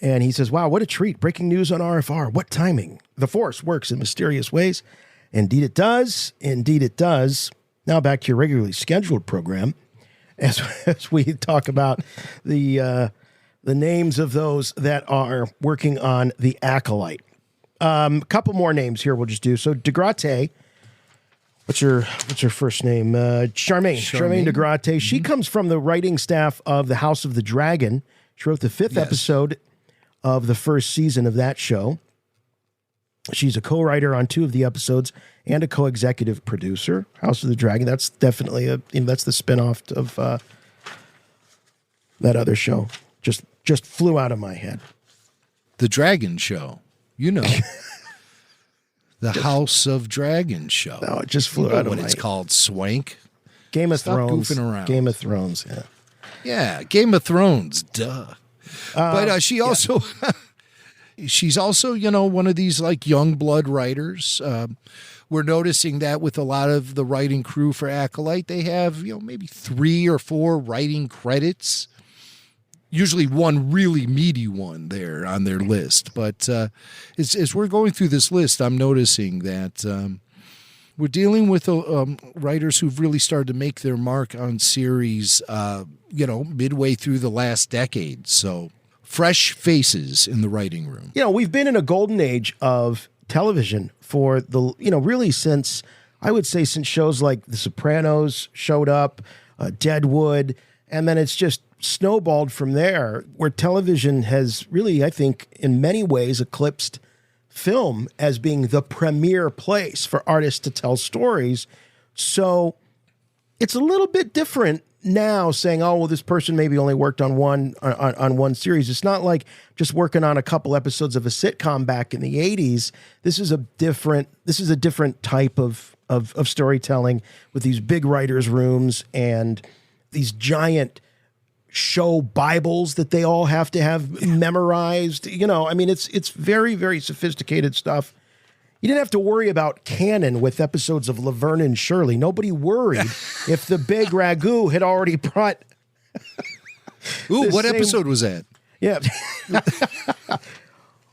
And he says, wow, what a treat. Breaking news on RFR. What timing? The Force works in mysterious ways. Indeed it does. Indeed it does. Now back to your regularly scheduled program as we talk about the names of those that are working on the Acolyte. A couple more names here we'll just do. So DeGrate, what's her first name? Charmaine DeGrate. She comes from the writing staff of The House of the Dragon. She wrote the 5th episode of the first season of that show. She's a co-writer on 2 of the episodes and a co-executive producer. House of the Dragon. That's definitely that's the spinoff of that other show. Just flew out of my head. The Dragon Show. You know. The House of Dragon Show. No, it just flew out of my head. What it's called, Swank? Game of Stop Thrones. goofing around. Game of Thrones, yeah. Yeah, Game of Thrones, duh. But she also... She's also, one of these like young blood writers. We're noticing that with a lot of the writing crew for Acolyte, they have, maybe 3 or 4 writing credits. Usually one really meaty one there on their list. But as we're going through this list, I'm noticing that we're dealing with writers who've really started to make their mark on series, midway through the last decade. So fresh faces in the writing room. We've been in a golden age of television for the, really since, I would say, since shows like The Sopranos showed up, Deadwood, and then it's just snowballed from there, where television has really, I think, in many ways eclipsed film as being the premier place for artists to tell stories. So it's a little bit different now saying, oh, well, this person maybe only worked on one series. It's not like just working on a couple episodes of a sitcom back in the 80s. This is a different type of storytelling with these big writers' rooms and these giant show Bibles that they all have to have memorized. It's very, very sophisticated stuff. You didn't have to worry about canon with episodes of Laverne and Shirley. Nobody worried if the big ragu had already brought. Ooh, what episode was that? Yeah.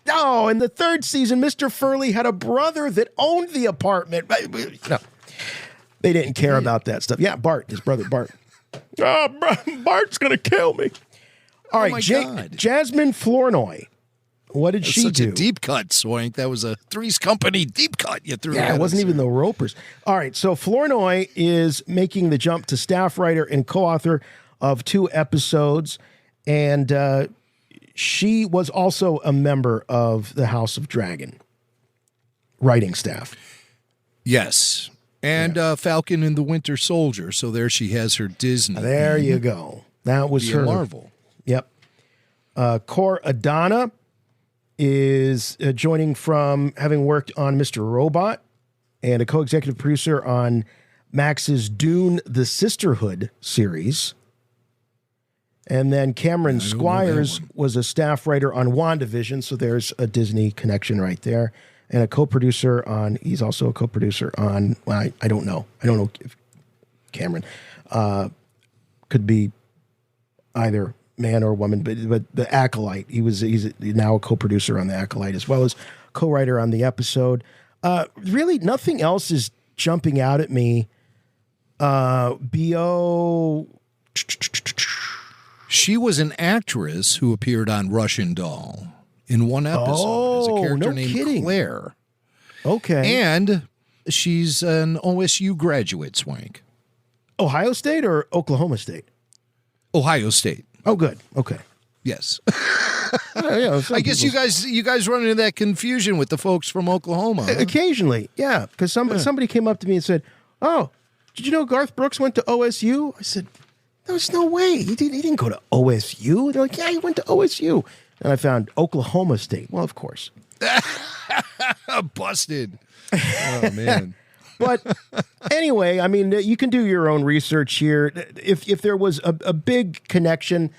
No, in the 3rd season, Mr. Furley had a brother that owned the apartment. No. They didn't care about that stuff. Yeah, Bart, his brother Bart. Oh, Bart's going to kill me. All right, my God. Jasmine Flournoy. What did she such do? A deep cut, Swank. That was a Three's Company deep cut you threw. Yeah, it wasn't even the Ropers. All right, so Flournoy is making the jump to staff writer and co-author of 2 episodes, and she was also a member of the House of Dragon writing staff. Yes, and Falcon and the Winter Soldier. So there she has her Disney. There you go. That was her Marvel. Yep. Cor Adana is joining from having worked on Mr. Robot and a co-executive producer on Max's Dune: The Sisterhood series. And then Cameron Squires was a staff writer on WandaVision, so there's a Disney connection right there. And a co-producer on, he's also a co-producer on, well, I don't know. I don't know if Cameron could be either man or woman, but the Acolyte, he's now a co-producer on the Acolyte as well as co-writer on the episode. Really, nothing else is jumping out at me. B.O. She was an actress who appeared on Russian Doll in one episode as a character named Claire. Okay. And she's an OSU graduate, Swank. Ohio State or Oklahoma State? Ohio State. Oh, good. Okay. Yes. I guess you guys run into that confusion with the folks from Oklahoma. Huh? Occasionally, yeah. Because somebody came up to me and said, "Oh, did you know Garth Brooks went to OSU?" I said, "There's no way. He didn't go to OSU." They're like, "Yeah, he went to OSU." And I found Oklahoma State. Well, of course. Busted. Oh, man. But anyway, I mean, you can do your own research here. If there was a big connection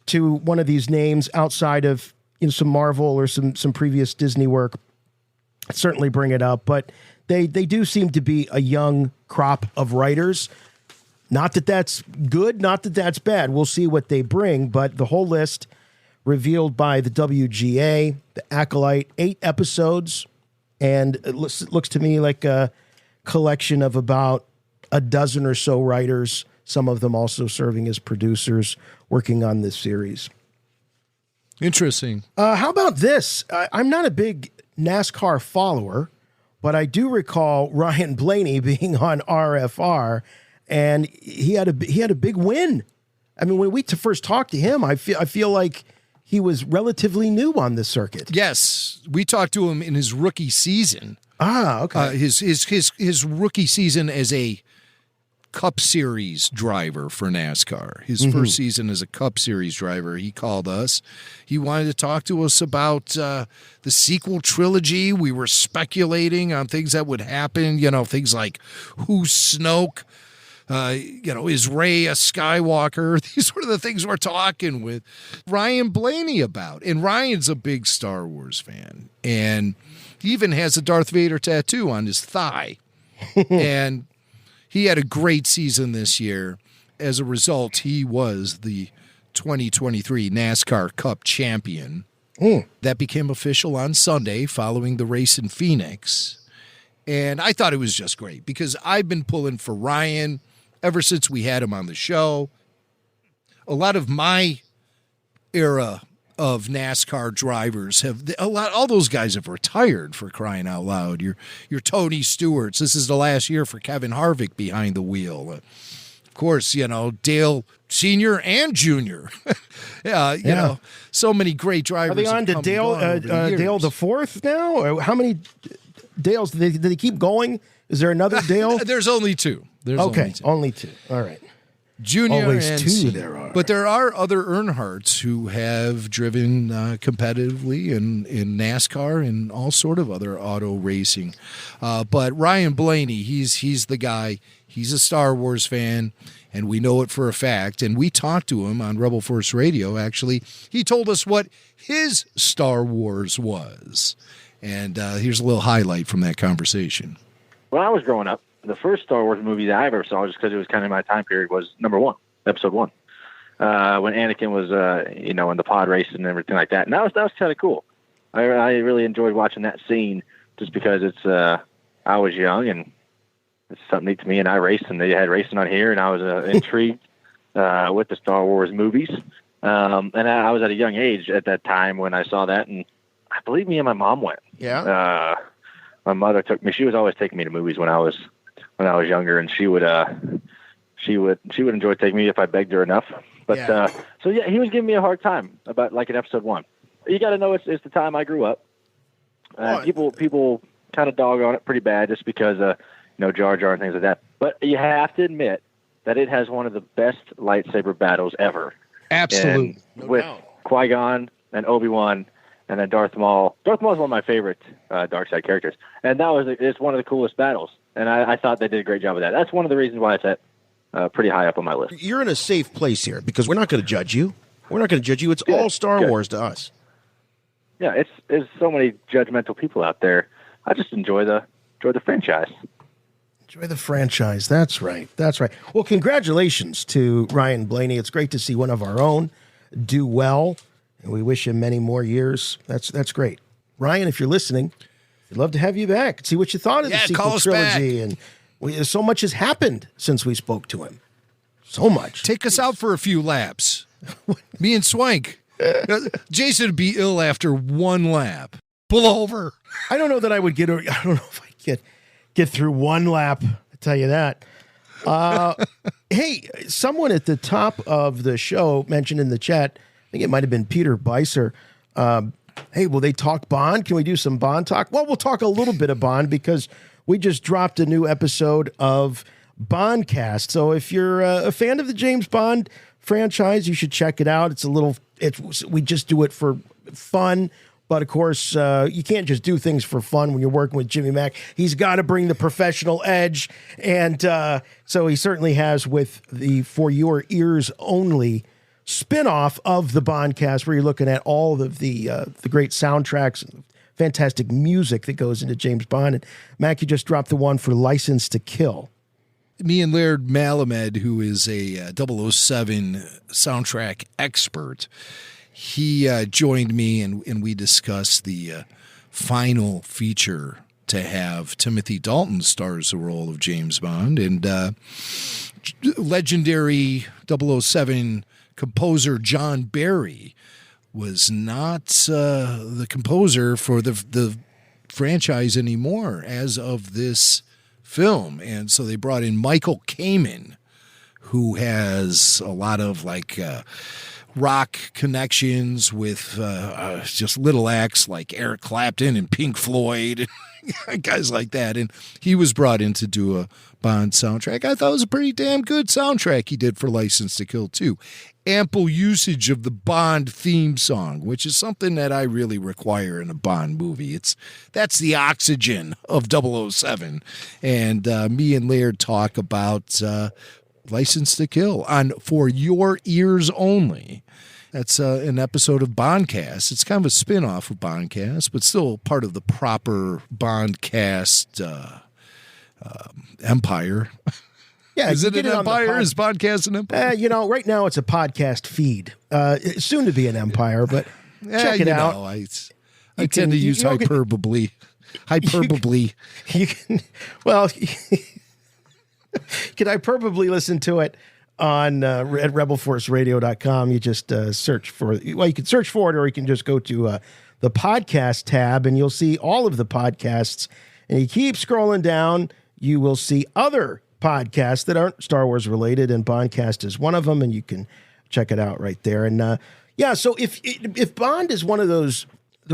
to one of these names outside of some Marvel or some previous Disney work, I'd certainly bring it up. But they do seem to be a young crop of writers. Not that that's good, not that that's bad. We'll see what they bring. But the whole list revealed by the WGA, the Acolyte, 8 episodes, and it looks to me like a collection of about a dozen or so writers, some of them also serving as producers, working on this series. Interesting. How about this? I'm not a big NASCAR follower, but I do recall Ryan Blaney being on RFR, and he had a big win. I mean, when we first talked to him, I feel like he was relatively new on the circuit. Yes, we talked to him in his rookie season. Ah, okay. His rookie season as a Cup Series driver for NASCAR. His first season as a Cup Series driver, he called us. He wanted to talk to us about the sequel trilogy. We were speculating on things that would happen, things like who's Snoke? Is Rey a Skywalker? These were the things we're talking with Ryan Blaney about. And Ryan's a big Star Wars fan. And he even has a Darth Vader tattoo on his thigh. And he had a great season this year. As a result, he was the 2023 NASCAR Cup champion. That became official on Sunday following the race in Phoenix. And I thought it was just great because I've been pulling for Ryan ever since we had him on the show. A lot of my era of NASCAR drivers all those guys have retired, for crying out loud. Your Tony Stewarts. This is the last year for Kevin Harvick behind the wheel. Of course, Dale Sr. and Jr. So many great drivers. Are they on to Dale the Fourth now? Or how many Dales? Did they keep going? Is there another Dale? There's only 2. Only two. All right. Junior Always and 2 senior. there are. But there are other Earnhardts who have driven competitively in NASCAR and all sort of other auto racing. But Ryan Blaney, he's the guy. He's a Star Wars fan, and we know it for a fact. And we talked to him on Rebel Force Radio, actually. He told us what his Star Wars was. And here's a little highlight from that conversation. When I was growing up, the first Star Wars movie that I ever saw, just because it was kind of my time period, was number 1, episode 1. When Anakin was, in the pod racing and everything like that. And that was kind of cool. I really enjoyed watching that scene just because I was young and it's something neat to me. And I raced, and they had racing on here, and I was intrigued with the Star Wars movies. And I was at a young age at that time when I saw that, and I believe me and my mom went. Yeah. My mother took me. She was always taking me to movies when I was younger, and she would enjoy taking me if I begged her enough. But he was giving me a hard time about like in episode 1. You got to know it's the time I grew up. People kind of dog on it pretty bad just because Jar Jar and things like that. But you have to admit that it has one of the best lightsaber battles ever. Absolutely. With Qui-Gon and Obi-Wan and then Darth Maul. Darth Maul is one of my favorite dark side characters. And it's one of the coolest battles. And I thought they did a great job of that. That's one of the reasons why it's at pretty high up on my list. You're in a safe place here because we're not going to judge you. We're not going to judge you. It's all Star Wars to us. Yeah, there's so many judgmental people out there. I just enjoy the franchise. Enjoy the franchise. That's right. That's right. Well, congratulations to Ryan Blaney. It's great to see one of our own do well, and we wish him many more years. That's great. Ryan, if you're listening, we'd love to have you back. See what you thought of the sequel trilogy. Back. And so much has happened since we spoke to him. So much. Take us out for a few laps. Me and Swank. Jason would be ill after one lap. Pull over. I don't know that I would I don't know if I get through one lap. I tell you that. Hey, someone at the top of the show mentioned in the chat, I think it might have been Peter Beiser. Hey, will they talk Bond? Can we do some Bond talk? Well, we'll talk a little bit of Bond because we just dropped a new episode of Bondcast. So if you're a fan of the James Bond franchise, you should check it out. We just do it for fun. But of course, you can't just do things for fun when you're working with Jimmy Mack. He's got to bring the professional edge. And so he certainly has with the For Your Ears Only spinoff of the Bondcast, where you're looking at all of the great soundtracks and fantastic music that goes into James Bond. And Mac, you just dropped the one for License to Kill. Me and Laird Malamed, who is a 007 soundtrack expert, he joined me and we discussed the final feature to have Timothy Dalton stars the role of James Bond. And legendary 007 composer John Barry was not the composer for the franchise anymore as of this film. And so they brought in Michael Kamen, who has a lot of rock connections with just little acts like Eric Clapton and Pink Floyd, guys like that. And he was brought in to do a Bond soundtrack. I thought it was a pretty damn good soundtrack he did for License to Kill too. Ample usage of the Bond theme song, which is something that I really require in a Bond movie. That's the oxygen of 007. And me and Laird talk about License to Kill on For Your Ears Only. That's an episode of Bondcast. It's kind of a spin-off of Bondcast, but still part of the proper Bondcast empire. Yeah, is it an empire? Is Bondcast an empire? Right now it's a podcast feed. Soon to be an empire, but check it out. I tend to use hyperbole. Hyperbole. You can hyperbole listen to it on at rebelforceradio.com. You just search for it. Well, you can search for it, or you can just go to the podcast tab, and you'll see all of the podcasts. And you keep scrolling down, you will see other podcasts that aren't Star Wars related, and Bondcast is one of them, and you can check it out right there. And so if Bond is one of those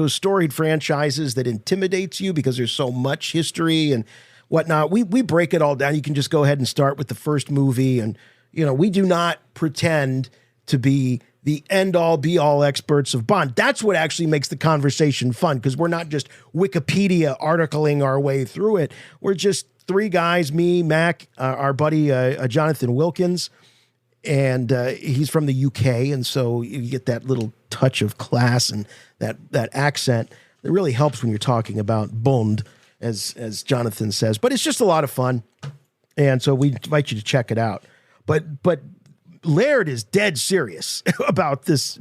storied franchises that intimidates you because there's so much history and whatnot, we break it all down. You can just go ahead and start with the first movie, and we do not pretend to be the end-all, be-all experts of Bond. That's what actually makes the conversation fun, because we're not just Wikipedia articling our way through it. We're just three guys, me, Mac, our buddy Jonathan Wilkins, and he's from the UK, and so you get that little touch of class and that accent that really helps when you're talking about Bond, as Jonathan says. But it's just a lot of fun, and so we invite you to check it out. But Laird is dead serious about this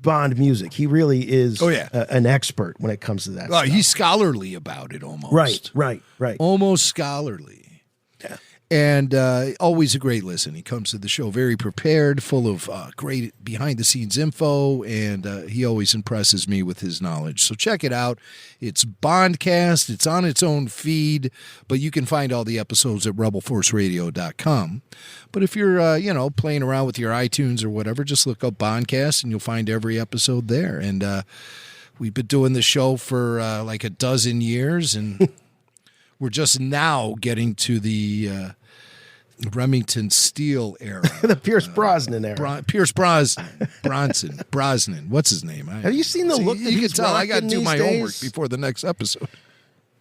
Bond music. He really is an expert when it comes to that stuff. He's scholarly about it almost. Right. Almost scholarly. Yeah. And always a great listen. He comes to the show very prepared, full of great behind-the-scenes info, and he always impresses me with his knowledge. So check it out. It's Bondcast. It's on its own feed, but you can find all the episodes at rebelforceradio.com. But if you're, playing around with your iTunes or whatever, just look up Bondcast, and you'll find every episode there. And we've been doing the show for like a dozen years, and we're just now getting to the Remington Steele era. The Pierce Brosnan era. Pierce Brosnan. What's his name? Have you seen the look that you he's can tell I got to do rocking my these homework days? before the next episode.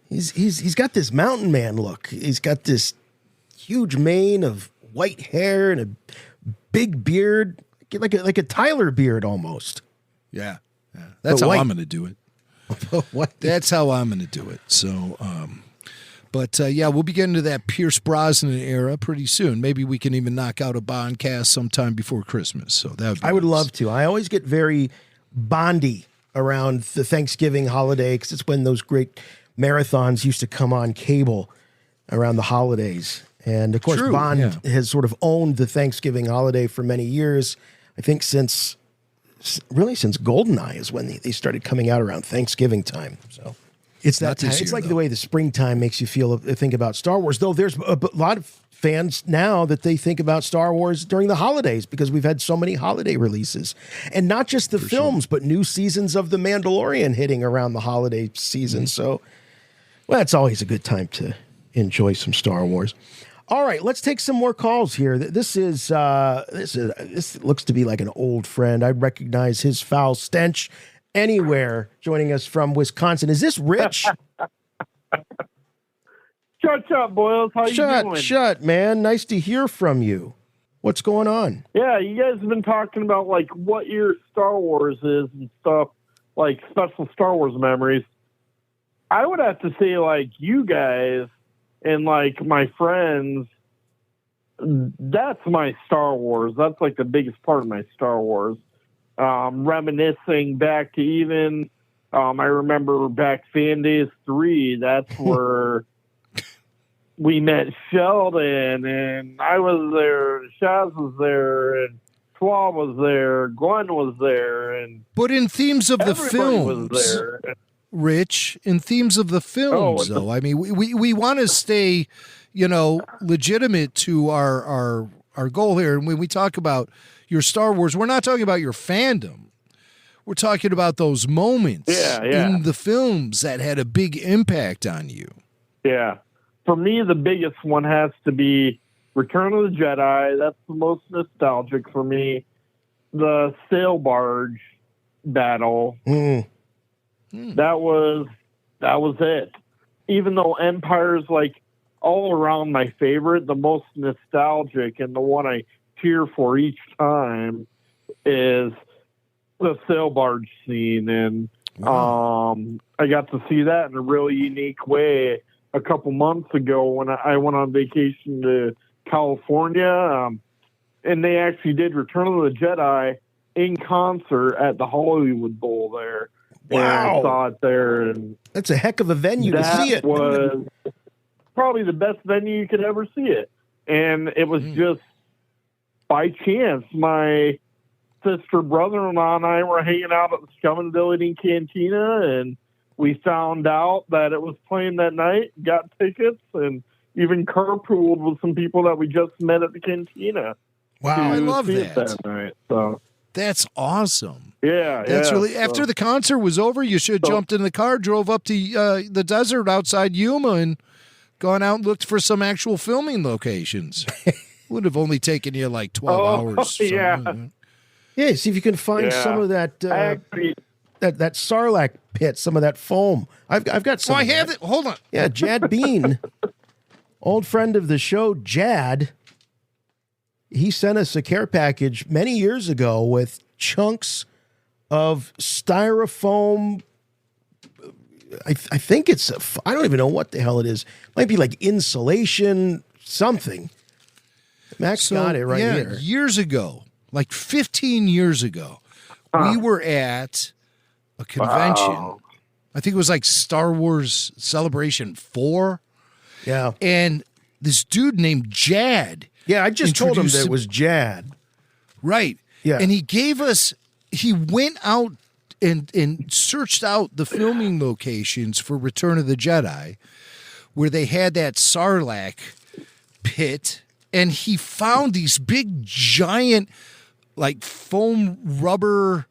He's got this mountain man look. He's got this huge mane of white hair and a big beard, like a Tyler beard almost. Yeah. That's how I'm going to do it. What? That's how I'm going to do it. So, we'll be getting to that Pierce Brosnan era pretty soon. Maybe we can even knock out a Bondcast sometime before Christmas. So that I would love to. I always get very Bondy around the Thanksgiving holiday because it's when those great marathons used to come on cable around the holidays. And of course, Bond has sort of owned the Thanksgiving holiday for many years. I think since GoldenEye is when they started coming out around Thanksgiving time. So it's that time. It's like the way the springtime makes you think about Star Wars. Though there's a lot of fans now that they think about Star Wars during the holidays because we've had so many holiday releases, and not just the films, but new seasons of The Mandalorian hitting around the holiday season. Mm-hmm. So, it's always a good time to enjoy some Star Wars. All right, let's take some more calls here. This looks to be like an old friend. I recognize his foul stench anywhere. Joining us from Wisconsin, is this Rich? Shut, Boyles. How you doing? Shut, man. Nice to hear from you. What's going on? Yeah, you guys have been talking about like what your Star Wars is and stuff, like special Star Wars memories. I would have to say, like, you guys and like my friends, that's my Star Wars. That's like the biggest part of my Star Wars. Reminiscing back to even, I remember back Fan Days 3, that's where we met Sheldon, and I was there, Shaz was there, and Schwab was there, Glenn was there, but in themes of the films, was there. Rich, in themes of the films, though, I mean, we want to stay, legitimate to our goal here. And when we talk about your Star Wars, we're not talking about your fandom. We're talking about those moments in the films that had a big impact on you. Yeah. For me, the biggest one has to be Return of the Jedi. That's the most nostalgic for me. The sail barge battle. That was it. Even though Empire's like all around my favorite, the most nostalgic and the one I cheer for each time is the sail barge scene. And I got to see that in a really unique way a couple months ago when I went on vacation to California. And they actually did Return of the Jedi in concert at the Hollywood Bowl there. Wow. And I saw it there. And that's a heck of a venue to see it. That was probably the best venue you could ever see it. And it was just by chance. My sister, brother-in-law, and I were hanging out at the Scum and Villainy Cantina, and we found out that it was playing that night, got tickets, and even carpooled with some people that we just met at the Cantina. Wow, I love that night. So that's awesome. Yeah, that's really. After the concert was over, you should have jumped in the car, drove up to the desert outside Yuma, and gone out and looked for some actual filming locations. Would have only taken you like 12 hours. Yeah. Yeah, see if you can find some of that that Sarlacc pit, some of that foam. I've got some. Oh, I have it. Hold on. Yeah, Jad Bean, old friend of the show, Jad. He sent us a care package many years ago with chunks of styrofoam. I think it's, I don't even know what the hell it is. Might be like insulation, something. Max got it right here. Years ago, like 15 years ago, we were at a convention. Wow. I think it was like Star Wars Celebration 4. Yeah. And this dude named Jad. Yeah, I just told him introduced that it was Jad. Right. Yeah. And he went out and searched out the filming locations for Return of the Jedi, where they had that Sarlacc pit, and he found these big, giant, like foam rubber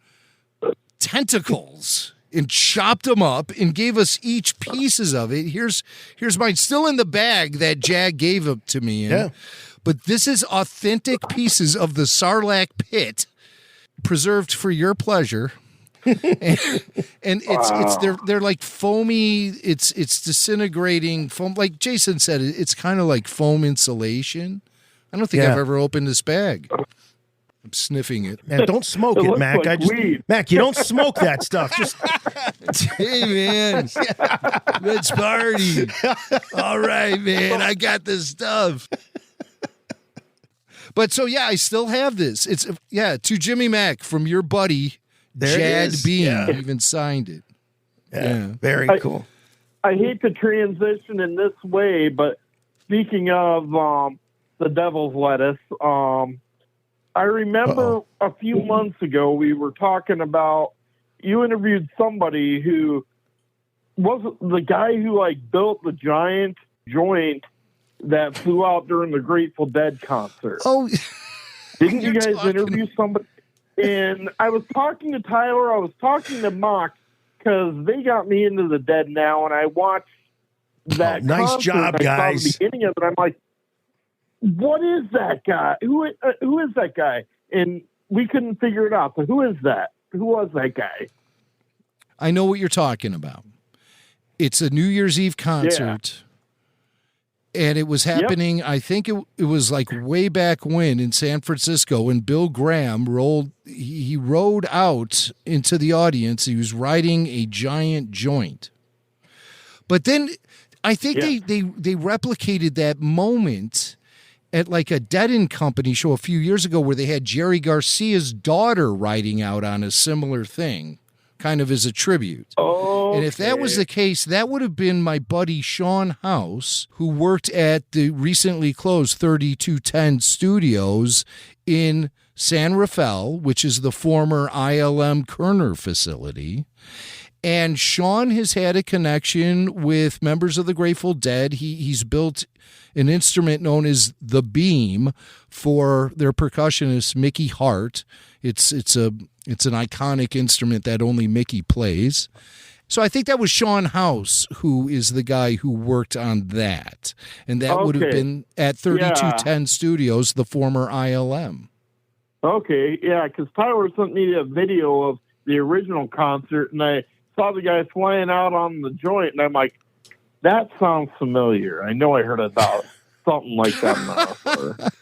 tentacles and chopped them up and gave us each pieces of it. Here's mine, still in the bag that Jag gave up to me in. Yeah. But this is authentic pieces of the Sarlacc pit, preserved for your pleasure. and it's they're like foamy. It's disintegrating foam. Like Jason said, it's kind of like foam insulation. I don't think I've ever opened this bag. I'm sniffing it. Man, don't smoke it, Mac. Like Mac, you don't smoke that stuff. Just hey, man, let's party. All right, man, I got this stuff. But so yeah, I still have this. It's to Jimmy Mac from your buddy Jad Beam. Yeah. Even signed it. Yeah. Very cool. I hate to transition in this way, but speaking of the devil's lettuce, I remember a few months ago we were talking about, you interviewed somebody who was the guy who like built the giant joint that flew out during the Grateful Dead concert. Oh, didn't you guys interview somebody? And I was talking to Tyler, I was talking to Mock, because they got me into the Dead now, and I watched that nice concert, job, and I guys. saw the beginning of it. I'm like, what is that guy? Who is that guy? And we couldn't figure it out. So who is that? Who was that guy? I know what you're talking about. It's a New Year's Eve concert. And it was happening, I think it was like way back when in San Francisco, when Bill Graham rode out into the audience. He was riding a giant joint. But then I think they replicated that moment at like a Dead and Company show a few years ago, where they had Jerry Garcia's daughter riding out on a similar thing, kind of as a tribute. And if that was the case, that would have been my buddy Sean House, who worked at the recently closed 3210 Studios in San Rafael, which is the former ILM Kerner facility. And Sean has had a connection with members of the Grateful Dead. He's built an instrument known as the Beam for their percussionist Mickey Hart. It's an iconic instrument that only Mickey plays. So I think that was Sean House, who is the guy who worked on that. And that would have been at 3210 Studios, the former ILM. Okay, yeah, because Tyler sent me a video of the original concert, and I saw the guy flying out on the joint, and I'm like, that sounds familiar. I know I heard about something like that.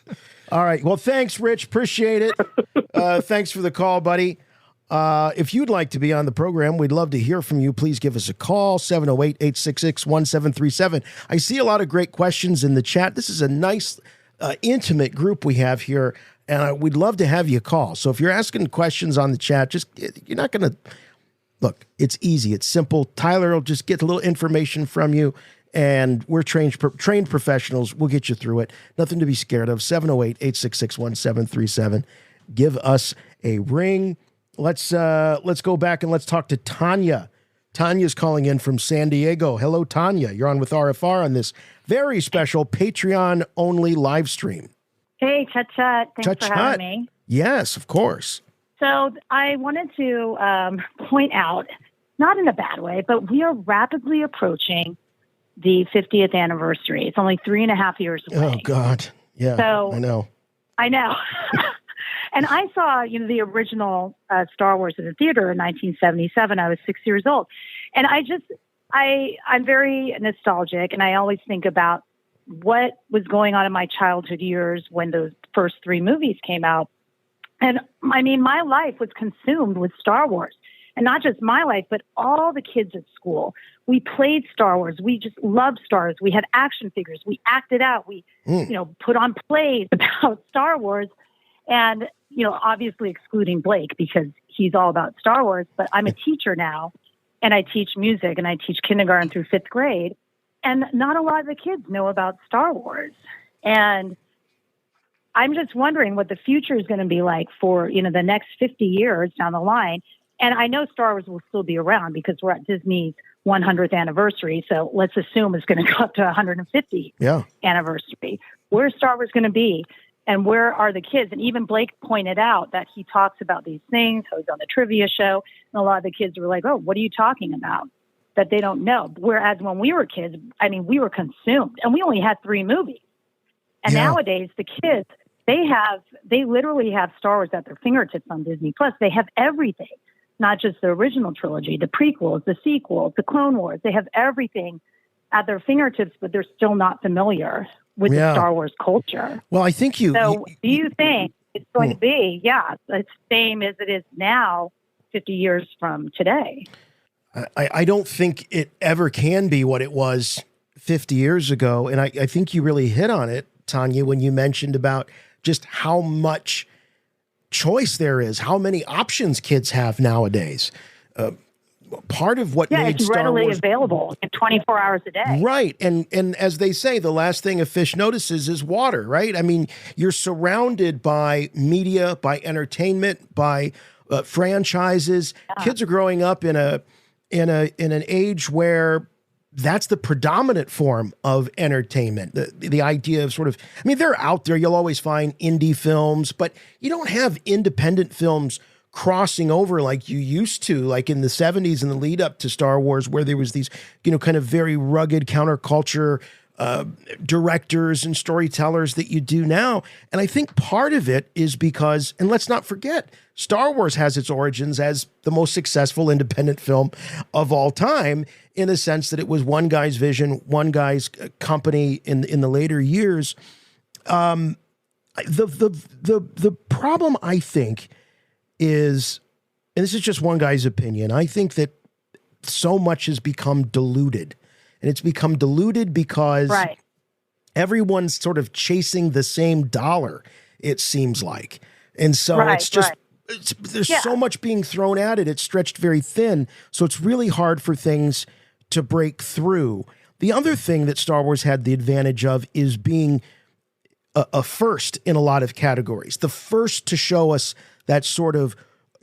All right. Well, thanks, Rich. Appreciate it. Thanks for the call, buddy. If you'd like to be on the program, we'd love to hear from you. Please give us a call, 708-866-1737. I see a lot of great questions in the chat. This is a nice, intimate group we have here, and we'd love to have you call. So if you're asking questions on the chat, you're not going to... Look, it's easy. It's simple. Tyler will just get a little information from you, and we're trained professionals. We'll get you through it. Nothing to be scared of. 708-866-1737. Give us a ring. Let's go back and let's talk to Tanya. Tanya's calling in from San Diego. Hello, Tanya. You're on with RFR on this very special Patreon-only live stream. Hey, Chut. Thanks for having me. Yes, of course. So I wanted to point out, not in a bad way, but we are rapidly approaching the 50th anniversary. It's only 3.5 years away. Oh, God. Yeah, so, I know. And I saw, the original Star Wars at the theater in 1977. I was 6 years old. And I'm very nostalgic, and I always think about what was going on in my childhood years when those first three movies came out. And I mean, my life was consumed with Star Wars, and not just my life, but all the kids at school. We played Star Wars. We just loved Star Wars. We had action figures. We acted out. We, put on plays about Star Wars, and, obviously excluding Blake because he's all about Star Wars. But I'm a teacher now, and I teach music, and I teach kindergarten through 5th grade. and not a lot of the kids know about Star Wars. And I'm just wondering what the future is going to be like for, the next 50 years down the line. And I know Star Wars will still be around because we're at Disney's 100th anniversary. So let's assume it's going to go up to 150th anniversary. Where's Star Wars going to be? And where are the kids? And even Blake pointed out that he talks about these things. So he's on the trivia show. And a lot of the kids were like, oh, what are you talking about? That they don't know. Whereas when we were kids, we were consumed. And we only had 3 movies. And nowadays, the kids, they literally have Star Wars at their fingertips on Disney Plus. They have everything. Not just the original trilogy, the prequels, the sequels, the Clone Wars. They have everything at their fingertips, but they're still not familiar with the Star Wars culture. Well, I think do you think it's going to be, the same as it is now, 50 years from today? I don't think it ever can be what it was 50 years ago. And I think you really hit on it, Tanya, when you mentioned about just how much choice there is, how many options kids have nowadays. Part of what made it's Star readily Wars available 24 hours a day. Right. And as they say, the last thing a fish notices is water, right? I mean, you're surrounded by media, by entertainment, by franchises. Kids are growing up in an age where that's the predominant form of entertainment. The idea of sort of, they're out there. You'll always find indie films, but you don't have independent films crossing over like you used to, like in the 70s and the lead up to Star Wars, where there was these, kind of very rugged counterculture directors and storytellers that you do now. And I think part of it is because, and let's not forget, Star Wars has its origins as the most successful independent film of all time, in the sense that it was one guy's vision, one guy's company in the later years. The problem, I think, is, and this is just one guy's opinion, I think that so much has become diluted. And it's become diluted because everyone's sort of chasing the same dollar, it seems like. And so it's just, there's so much being thrown at it. It's stretched very thin. So it's really hard for things to break through. The other thing that Star Wars had the advantage of is being a first in a lot of categories. The first to show us that sort of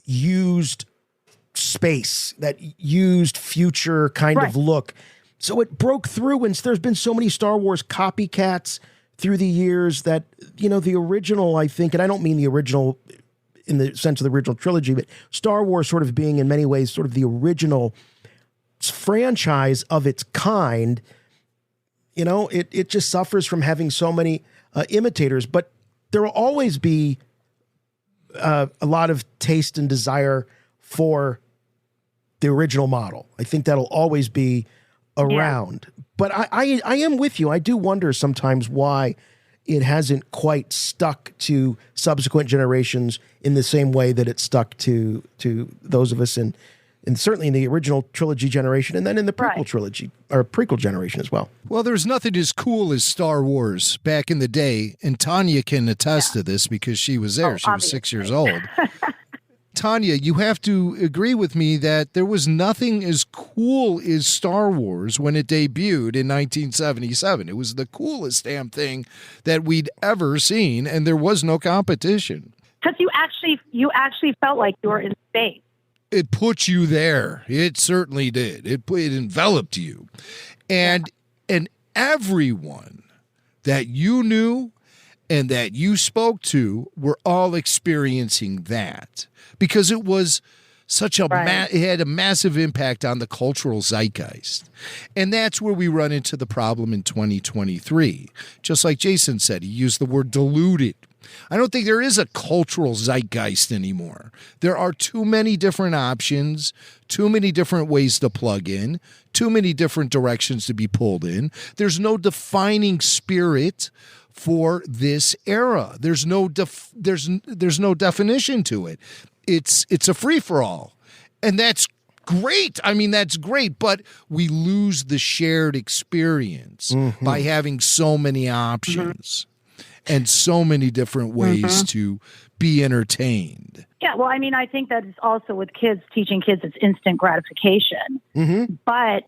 used space, that used future kind of look. So it broke through, and there's been so many Star Wars copycats through the years that, the original, I think, and I don't mean the original in the sense of the original trilogy, but Star Wars sort of being in many ways sort of the original franchise of its kind, it just suffers from having so many imitators. But there will always be a lot of taste and desire for the original model. I think that'll always be around. But I am with you. I do wonder sometimes why it hasn't quite stuck to subsequent generations in the same way that it stuck to those of us in certainly in the original trilogy generation, and then in the prequel trilogy or prequel generation as well. Well, there's nothing as cool as Star Wars back in the day, and Tanya can attest to this because she was there. She was 6 years old. Tanya, you have to agree with me that there was nothing as cool as Star Wars when it debuted in 1977. It was the coolest damn thing that we'd ever seen, and there was no competition. Because you actually felt like you were in space. It put you there. It certainly did. It enveloped you. And everyone that you knew and that you spoke to were all experiencing that, because it was such a it had a massive impact on the cultural zeitgeist. And that's where we run into the problem in 2023. Just like Jason said, he used the word diluted. I don't think there is a cultural zeitgeist anymore. There are too many different options, too many different ways to plug in, too many different directions to be pulled in. There's no defining spirit for this era. There's no definition to it. It's a free-for-all. And that's great. I mean, that's great, but we lose the shared experience by having so many options. And so many different ways to be entertained. Yeah, well, I mean, I think that is also with kids, teaching kids it's instant gratification. But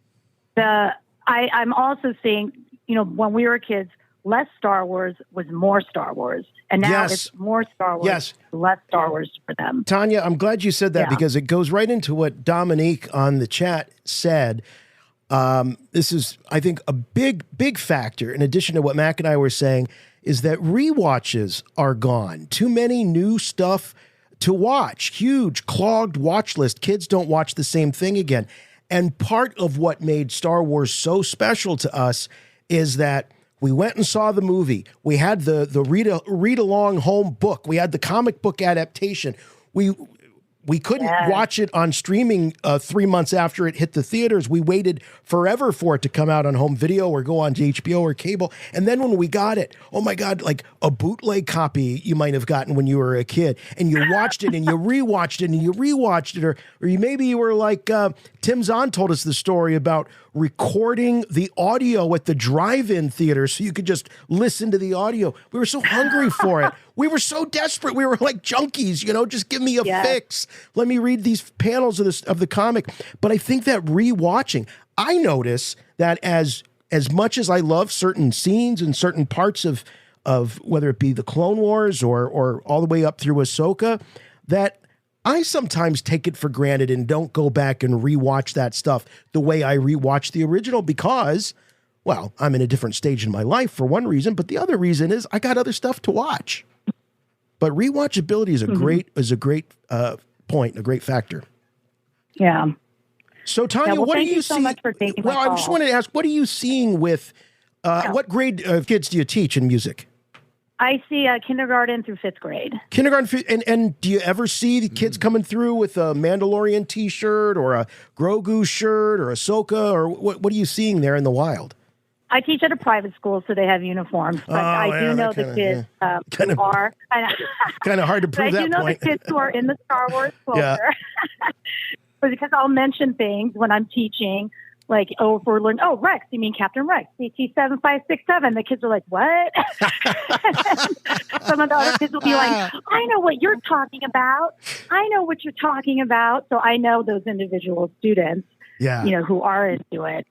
I'm also saying, when we were kids, less Star Wars was more Star Wars. And now it's more Star Wars, less Star Wars for them. Tanya, I'm glad you said that because it goes right into what Dominique on the chat said. This is, I think, a big factor, in addition to what Mac and I were saying, is that rewatches are gone. Too many new stuff to watch. Huge, clogged watch list. Kids don't watch the same thing again. And part of what made Star Wars so special to us is that we went and saw the movie. We had the read-along home book. We had the comic book adaptation. We couldn't watch it on streaming 3 months after it hit the theaters. We waited forever for it to come out on home video or go on to HBO or cable. And then when we got it, oh my God, like a bootleg copy you might have gotten when you were a kid, and you watched it and you rewatched it and you rewatched it, or maybe you were like Tim Zahn told us the story about recording the audio at the drive-in theater so you could just listen to the audio. We were so hungry for it. We were so desperate. We were like junkies, just give me a fix. Let me read these panels of the comic. But I think that rewatching, I notice that as much as I love certain scenes and certain parts of whether it be the Clone Wars or all the way up through Ahsoka, that I sometimes take it for granted and don't go back and rewatch that stuff the way I rewatch the original because, well, I'm in a different stage in my life for one reason, but the other reason is I got other stuff to watch. But rewatchability is a great point, a great factor. Yeah. So Tanya, what are you so seeing? Much for taking well, I just wanted to ask, what are you seeing with what grade of kids do you teach in music? I see kindergarten through 5th grade. Kindergarten, and do you ever see the kids coming through with a Mandalorian T-shirt or a Grogu shirt or Ahsoka, or what are you seeing there in the wild? I teach at a private school, so they have uniforms. But I do know the kids who are kind of hard to prove that point. I do know the kids who are in the Star Wars culture, because I'll mention things when I'm teaching. Like, if we're learning, Rex, you mean Captain Rex, CT-7567. The kids are like, what? Some of the other kids will be like, I know what you're talking about. I know what you're talking about. So I know those individual students, who are into it.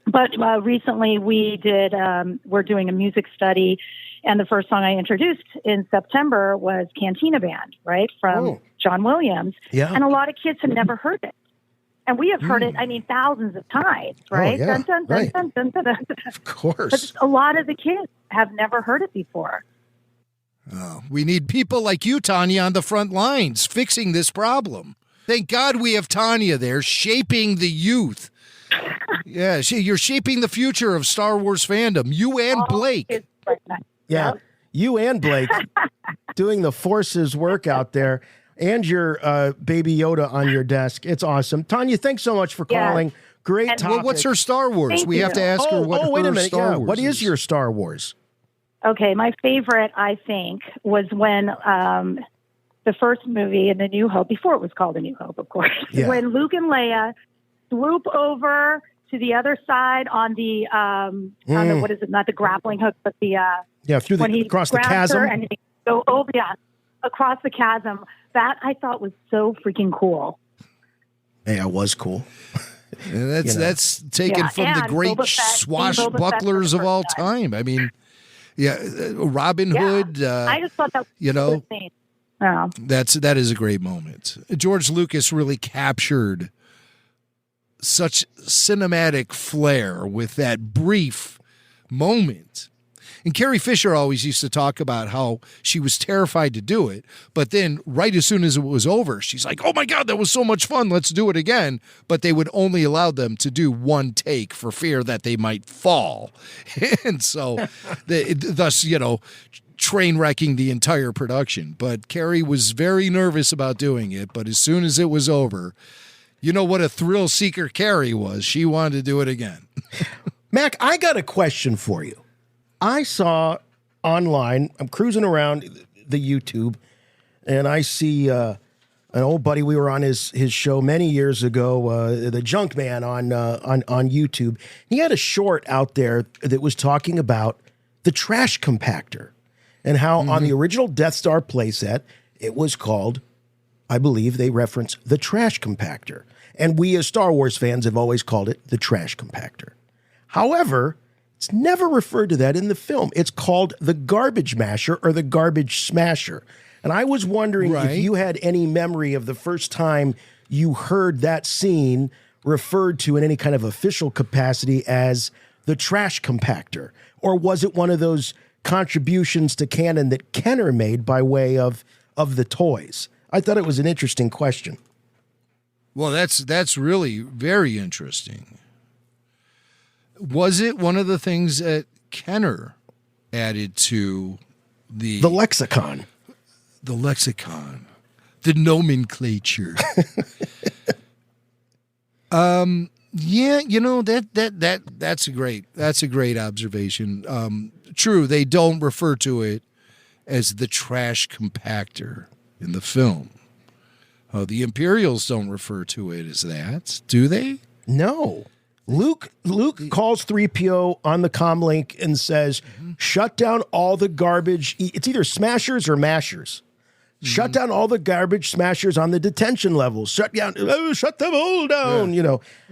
But recently we're doing a music study, and the first song I introduced in September was Cantina Band, right, from John Williams. Yeah. And a lot of kids have never heard it. And we have heard it, thousands of times, right? Oh, yeah. Dun, dun, dun, right. dun, dun, dun, dun. Of course. But a lot of the kids have never heard it before. Oh, we need people like you, Tanya, on the front lines fixing this problem. Thank God we have Tanya there shaping the youth. Yeah, you're shaping the future of Star Wars fandom. You and Blake. Yeah, you and Blake doing the Force's work out there. And your baby Yoda on your desk. It's awesome. Tanya, thanks so much for calling. Yeah. Great topic. Well, what's her Star Wars? Thank we you. have to ask her what wait a her minute. Star Wars What is your Star Wars? Okay, my favorite, I think, was when the first movie in A New Hope, before it was called A New Hope, of course, when Luke and Leia swoop over to the other side on the, what is it, not the grappling hook, but the... across the chasm. And he go over, across the chasm. That I thought was so freaking cool. Hey, it was cool. And that's taken from the great swashbucklers of all time. I mean, Robin Hood. I just thought that was insane. Yeah. That is a great moment. George Lucas really captured such cinematic flair with that brief moment. And Carrie Fisher always used to talk about how she was terrified to do it, but then right as soon as it was over, she's like, oh my God, that was so much fun. Let's do it again. But they would only allow them to do one take for fear that they might fall. And so thus, train wrecking the entire production. But Carrie was very nervous about doing it. But as soon as it was over, you know what a thrill seeker Carrie was. She wanted to do it again. Mac, I got a question for you. I saw online, I'm cruising around the YouTube, and I see an old buddy. We were on his show many years ago, the Junk Man on YouTube. He had a short out there that was talking about the trash compactor and how on the original Death Star playset, it was called, I believe they reference the trash compactor. And we as Star Wars fans have always called it the trash compactor. However, it's never referred to that in the film. It's called the garbage masher or the garbage smasher. And I was wondering if you had any memory of the first time you heard that scene referred to in any kind of official capacity as the trash compactor, or was it one of those contributions to canon that Kenner made by way of the toys? I thought it was an interesting question. Well, that's really very interesting. Was it one of the things that Kenner added to the lexicon? The lexicon, the nomenclature. Yeah, that's a great observation. True, they don't refer to it as the trash compactor in the film. The Imperials don't refer to it as that, do they? No. Luke calls 3PO on the comlink and says, shut down all the garbage. It's either smashers or mashers. Shut down all the garbage smashers on the detention levels. Shut them all down,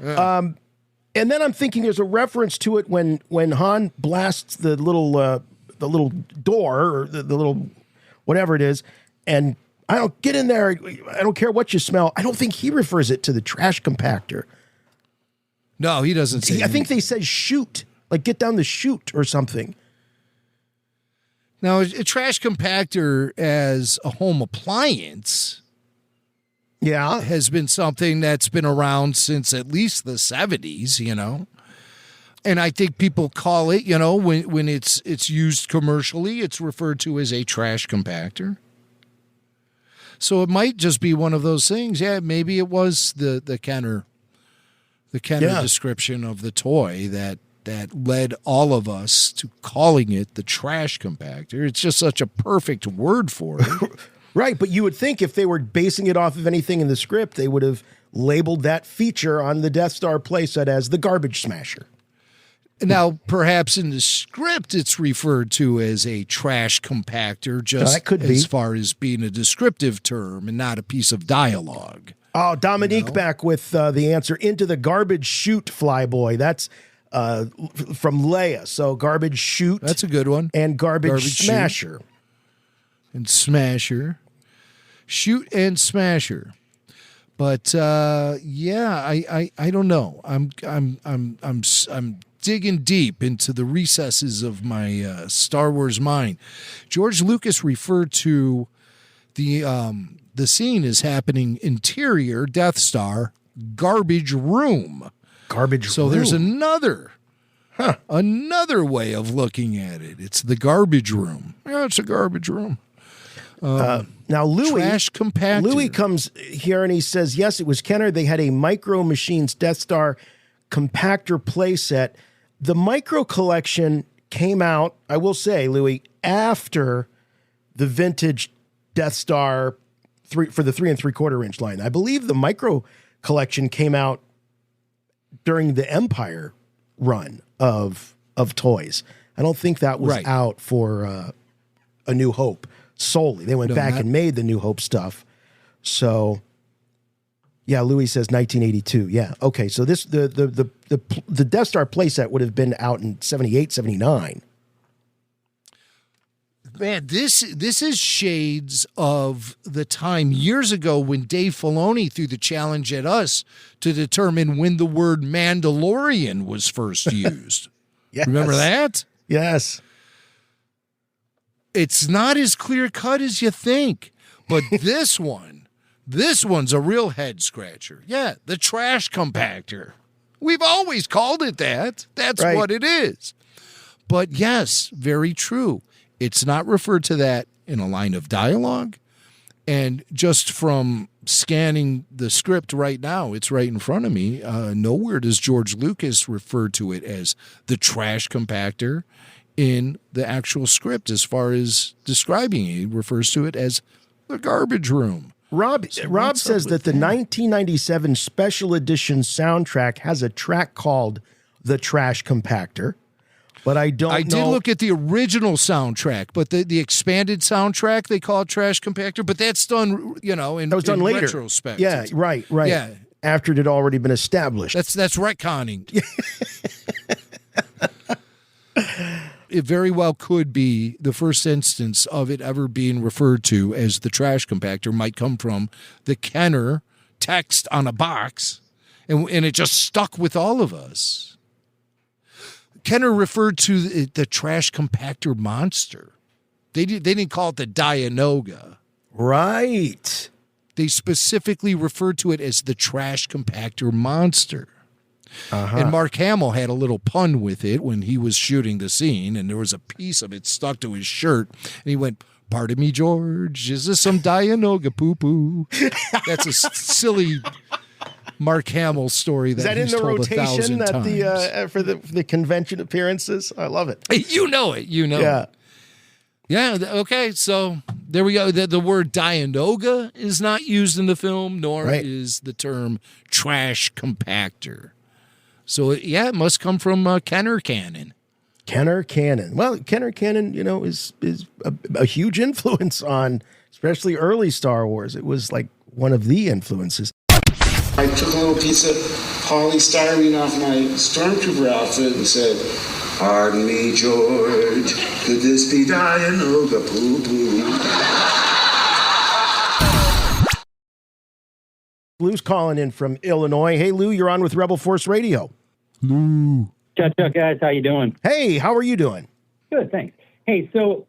And then I'm thinking there's a reference to it when Han blasts the little door or the little whatever it is, and I don't get in there. I don't care what you smell. I don't think he refers it to the trash compactor. No, he doesn't say. I think they said shoot, like get down the chute or something. Now, a trash compactor as a home appliance, has been something that's been around since at least the 70s, And I think people call it, when it's used commercially, it's referred to as a trash compactor. So it might just be one of those things. Yeah, maybe it was the Kenner description of the toy that led all of us to calling it the trash compactor. It's just such a perfect word for it. Right, but you would think if they were basing it off of anything in the script, they would have labeled that feature on the Death Star playset as the garbage smasher. Now, perhaps in the script, it's referred to as a trash compactor, just that could as be. far as being a descriptive term and not a piece of dialogue. Oh, Dominique back with the answer. Into the garbage chute, Flyboy. That's from Leia. So garbage chute. That's a good one. And garbage smasher. Chute. And smasher. Shoot and smasher. But I don't know. I'm digging deep into the recesses of my Star Wars mind. George Lucas referred to the scene as happening interior Death Star garbage room. So there's another way of looking at it. It's the garbage room. Yeah, it's a garbage room. Now, Louis, trash compactor. Louis comes here and he says, yes, it was Kenner. They had a Micro Machines Death Star compactor playset. The Micro Collection came out, I will say, Louis, after the vintage Death Star for the 3 3/4 inch line. I believe the Micro Collection came out during the Empire run of toys. I don't think that was out for A New Hope solely. They went back and made the New Hope stuff. So, yeah, Louis says 1982. Yeah, okay. So this the Death Star playset would have been out in 78, 79. Man, this is shades of the time years ago when Dave Filoni threw the challenge at us to determine when the word Mandalorian was first used. Yes. Remember that? Yes. It's not as clear cut as you think, but this one's a real head scratcher. Yeah, the trash compactor. We've always called it that. That's what it is. But yes, very true. It's not referred to that in a line of dialogue. And just from scanning the script right now, it's right in front of me. Nowhere does George Lucas refer to it as the trash compactor in the actual script as far as describing it. He refers to it as the garbage room. Rob says that the 1997 special edition soundtrack has a track called The Trash Compactor. But I did look at the original soundtrack, but the expanded soundtrack, they call it Trash Compactor, but that's done, that was done later. Retrospect. Yeah, right. Yeah. After it had already been established. That's retconning. it very well could be the first instance of it ever being referred to as the trash compactor might come from the Kenner text on a box, and it just stuck with all of us. Kenner referred to the trash compactor monster. They didn't call it the Dianoga. Right. They specifically referred to it as the trash compactor monster. And Mark Hamill had a little pun with it when he was shooting the scene, and there was a piece of it stuck to his shirt, and he went, "Pardon me, George, is this some Dianoga poo-poo?" That's a silly Mark Hamill story that Is that in he's the told rotation 1,000 at times. for the convention appearances? I love it. You know it. Yeah. Yeah, okay, so there we go. The word Dianoga is not used in the film, nor is the term trash compactor. So, it must come from Kenner Canon. Kenner Canon. Well, Kenner Canon, is a huge influence on especially early Star Wars. It was like one of the influences. I took a little piece of polystyrene off my stormtrooper outfit and said, "Pardon me, George, could this be Dianoga poo-poo?" Lou's calling in from Illinois. Hey, Lou, you're on with Rebel Force Radio. Lou. Chuck, guys, how you doing? Hey, how are you doing? Good, thanks. Hey, so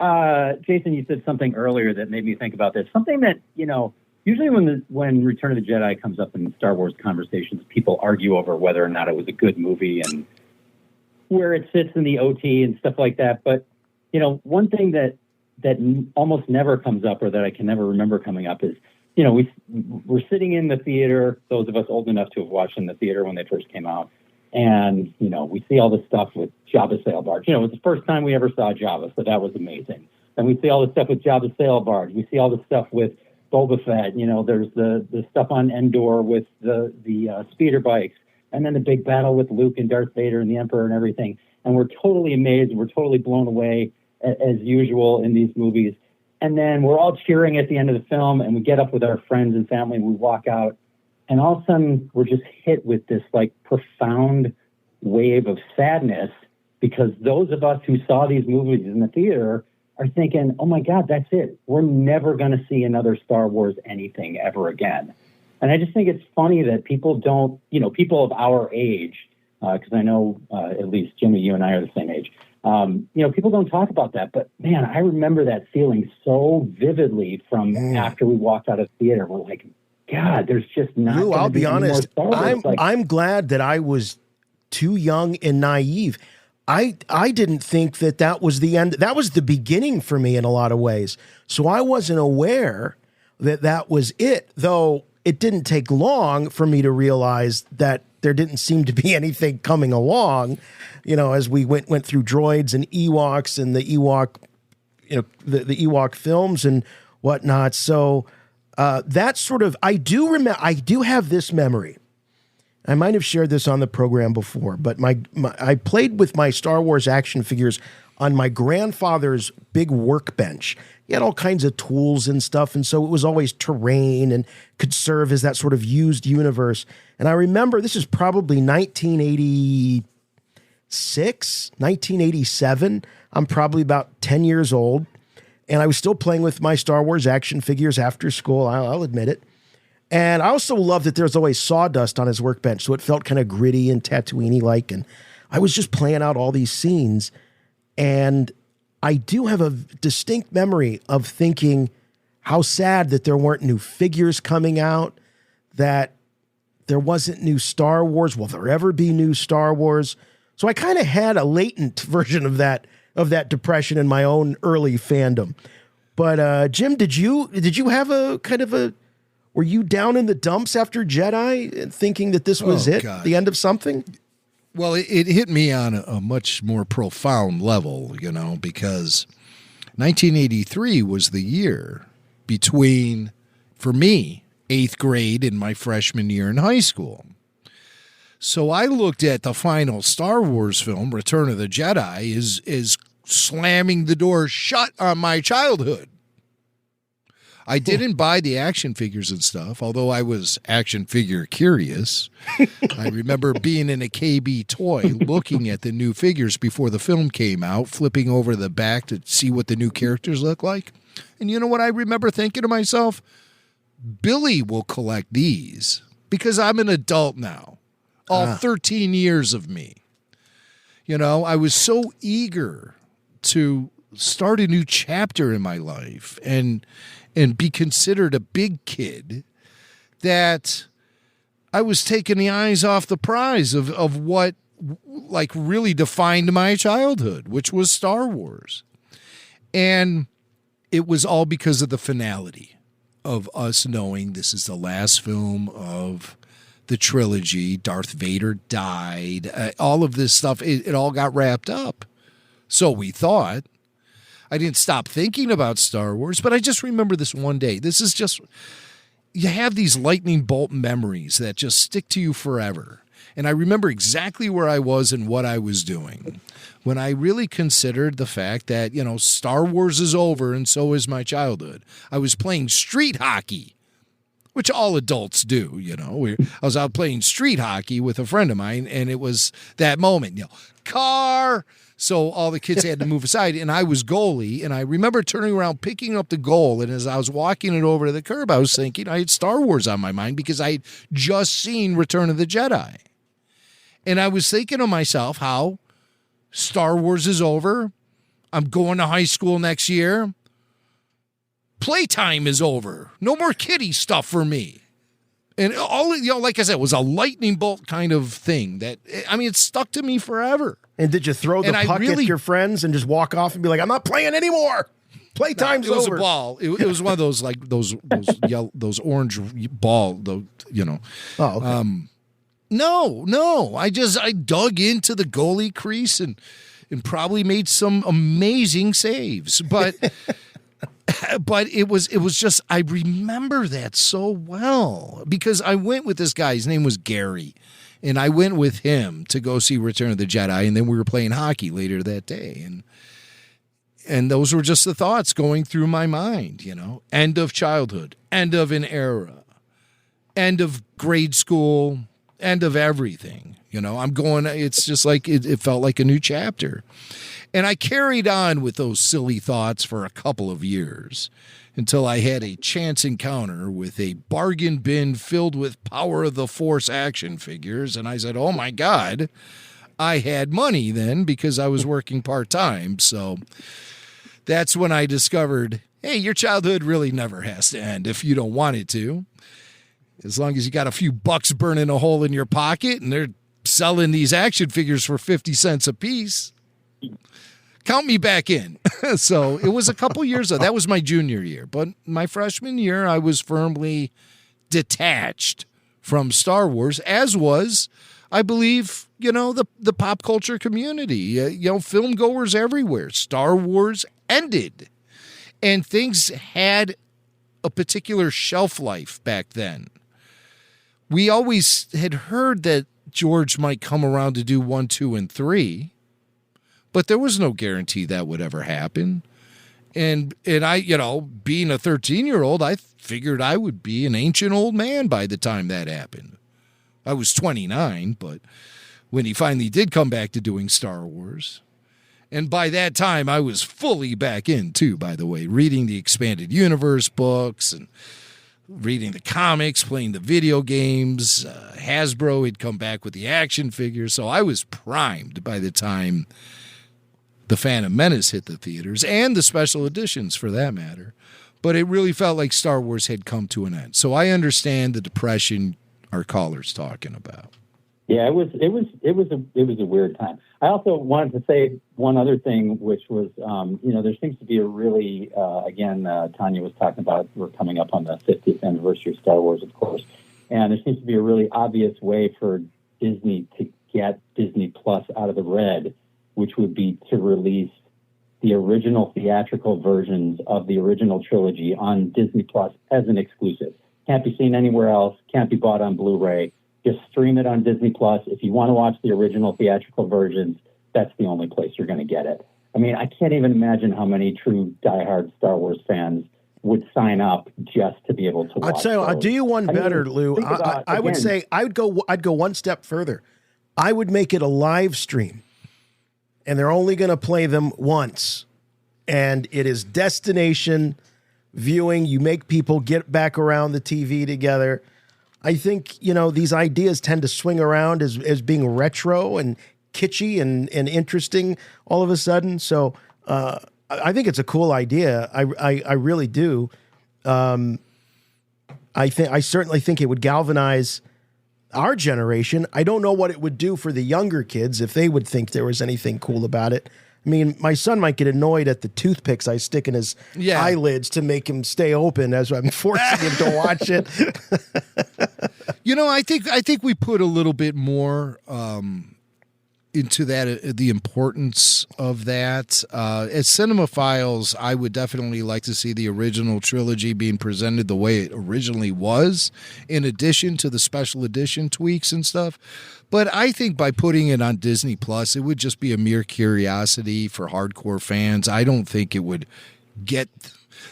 Jason, you said something earlier that made me think about this. Something that, usually when Return of the Jedi comes up in Star Wars conversations, people argue over whether or not it was a good movie and where it sits in the OT and stuff like that. But, one thing that almost never comes up, or that I can never remember coming up, is, we're sitting in the theater, those of us old enough to have watched in the theater when they first came out. And, we see all this stuff with Jabba's sail barge. It was the first time we ever saw Jabba, so that was amazing. And we see all the stuff with Jabba's sail barge. We see all the stuff with Boba Fett. There's the stuff on Endor with the speeder bikes. And then the big battle with Luke and Darth Vader and the Emperor and everything. And we're totally amazed. We're totally blown away, as usual in these movies. And then we're all cheering at the end of the film, and we get up with our friends and family, and we walk out. And all of a sudden, we're just hit with this profound wave of sadness, because those of us who saw these movies in the theater are thinking, oh my God, that's it. We're never going to see another Star Wars anything ever again. And I just think it's funny that people don't, people of our age, because I know at least Jimmy, you and I are the same age. People don't talk about that, but man, I remember that feeling so vividly from after we walked out of the theater. We're like, God, there's just not. Lou, I'll be honest. I'm I'm glad that I was too young and naive. I didn't think that was the end. That was the beginning for me in a lot of ways. So I wasn't aware that was it. Though it didn't take long for me to realize that there didn't seem to be anything coming along. As we went through droids and Ewoks and the Ewok, the Ewok films and whatnot. So. That's sort of, I do have this memory. I might have shared this on the program before, but I played with my Star Wars action figures on my grandfather's big workbench. He had all kinds of tools and stuff, and so it was always terrain and could serve as that sort of used universe. And I remember, this is probably 1986, 1987. I'm probably about 10 years old. And I was still playing with my Star Wars action figures after school, I'll admit it. And I also loved that there's always sawdust on his workbench, so it felt kind of gritty and Tatooine-y-like. And I was just playing out all these scenes. And I do have a distinct memory of thinking how sad that there weren't new figures coming out, that there wasn't new Star Wars. Will there ever be new Star Wars? So I kind of had a latent version of that depression in my own early fandom. But Jim, did you have a kind of were you down in the dumps after Jedi, thinking that this was God. the end of something? Well, it hit me on a much more profound level, because 1983 was the year between, for me, 8th grade and my freshman year in high school. So I looked at the final Star Wars film, Return of the Jedi, as slamming the door shut on my childhood. I didn't buy the action figures and stuff, although I was action figure curious. I remember being in a KB toy looking at the new figures before the film came out, flipping over the back to see what the new characters look like. And you know what I remember thinking to myself? Billy will collect these because I'm an adult now. All 13 years of me. You know, I was so eager to start a new chapter in my life and be considered a big kid that I was taking the eyes off the prize of what like really defined my childhood, which was Star Wars. And it was all because of the finality of us knowing this is the last film of the trilogy. Darth Vader died. All of this stuff, it all got wrapped up. So we thought. I didn't stop thinking about Star Wars, but I just remember this one day. This is just, you have these lightning bolt memories that just stick to you forever. And I remember exactly where I was and what I was doing when I really considered the fact that, you know, Star Wars is over and so is my childhood. I was playing street hockey, which all adults do, you know. I was out playing street hockey with a friend of mine, and it was that moment, you know, car. So all the kids had to move aside, and I was goalie, and I remember turning around, picking up the goal, and as I was walking it over to the curb, I was thinking I had Star Wars on my mind because I had just seen Return of the Jedi. And I was thinking to myself how Star Wars is over. I'm going to high school next year. Playtime is over. No more kiddie stuff for me. And all, you know, like I said, it was a lightning bolt kind of thing that, I mean, it stuck to me forever. And did you throw the puck at your friends and just walk off and be like, I'm not playing anymore? Playtime's over. It was a ball. It was one of those, like those yellow, those orange ball, you know. Oh, okay. No. I dug into the goalie crease and probably made some amazing saves. But but it was just, I remember that so well because I went with this guy. His name was Gary. And I went with him to go see Return of the Jedi, and then we were playing hockey later that day. And those were just the thoughts going through my mind, you know. End of childhood, end of an era, end of grade school, end of everything. You know, it's just like, it felt like a new chapter. And I carried on with those silly thoughts for a couple of years until I had a chance encounter with a bargain bin filled with Power of the Force action figures. And I said, oh my God, I had money then because I was working part-time. So that's when I discovered, hey, your childhood really never has to end if you don't want it to. As long as you got a few bucks burning a hole in your pocket and they're selling these action figures for 50 cents a piece, count me back in. So it was a couple years ago. That was my junior year. But my freshman year, I was firmly detached from Star Wars, as was, I believe, you know, the pop culture community. You know, film goers everywhere. Star Wars ended. And things had a particular shelf life back then. We always had heard that George might come around to do 1, 2, and 3. But there was no guarantee that would ever happen. And I, you know, being a 13-year-old, I figured I would be an ancient old man by the time that happened. I was 29, but when he finally did come back to doing Star Wars. And by that time, I was fully back in, too, by the way, reading the Expanded Universe books and reading the comics, playing the video games. Hasbro had come back with the action figures. So I was primed by the time The Phantom Menace hit the theaters, and the special editions for that matter. But it really felt like Star Wars had come to an end. So I understand the depression our caller's talking about. Yeah, it was a weird time. I also wanted to say one other thing, which was, you know, there seems to be a really, again, Tanya was talking about, we're coming up on the 50th anniversary of Star Wars, of course, and there seems to be a really obvious way for Disney to get Disney Plus out of the red, which would be to release the original theatrical versions of the original trilogy on Disney Plus as an exclusive. Can't be seen anywhere else, can't be bought on Blu-ray. Just stream it on Disney Plus. If you want to watch the original theatrical versions, that's the only place you're going to get it. I mean, I can't even imagine how many true diehard Star Wars fans would sign up just to be able to watch. I'd say I'll do you one better, Lou. I would say I'd go one step further. I would make it a live stream, and they're only going to play them once, and it is destination viewing. You make people get back around the TV together. I think, these ideas tend to swing around as being retro and kitschy and interesting all of a sudden. So I think it's a cool idea. I really do. I certainly think it would galvanize our generation. I don't know what it would do for the younger kids, if they would think there was anything cool about it. I mean, my son might get annoyed at the toothpicks I stick in his eyelids to make him stay open as I'm forcing him to watch it. I think we put a little bit more into that, the importance of that. As cinemaphiles, I would definitely like to see the original trilogy being presented the way it originally was, in addition to the special edition tweaks and stuff. But I think by putting it on Disney Plus, it would just be a mere curiosity for hardcore fans. I don't think it would get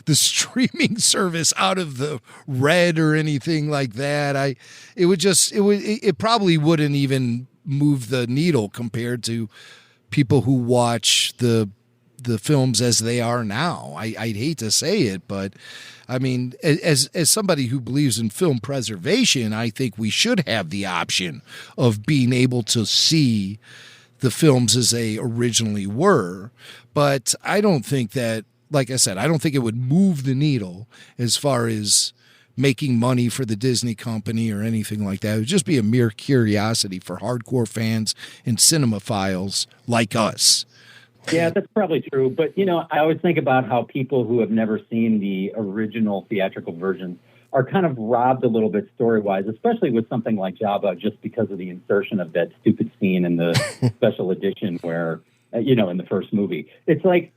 the streaming service out of the red or anything like that. It probably wouldn't even move the needle compared to people who watch the films as they are now. I'd hate to say it, but I mean, as somebody who believes in film preservation, I think we should have the option of being able to see the films as they originally were. But I don't think that, like I said, I don't think it would move the needle as far as making money for the Disney company or anything like that. It would just be a mere curiosity for hardcore fans and cinemaphiles like us. Yeah, that's probably true. But, I always think about how people who have never seen the original theatrical version are kind of robbed a little bit story-wise, especially with something like Jabba, just because of the insertion of that stupid scene in the special edition where, in the first movie. It's like,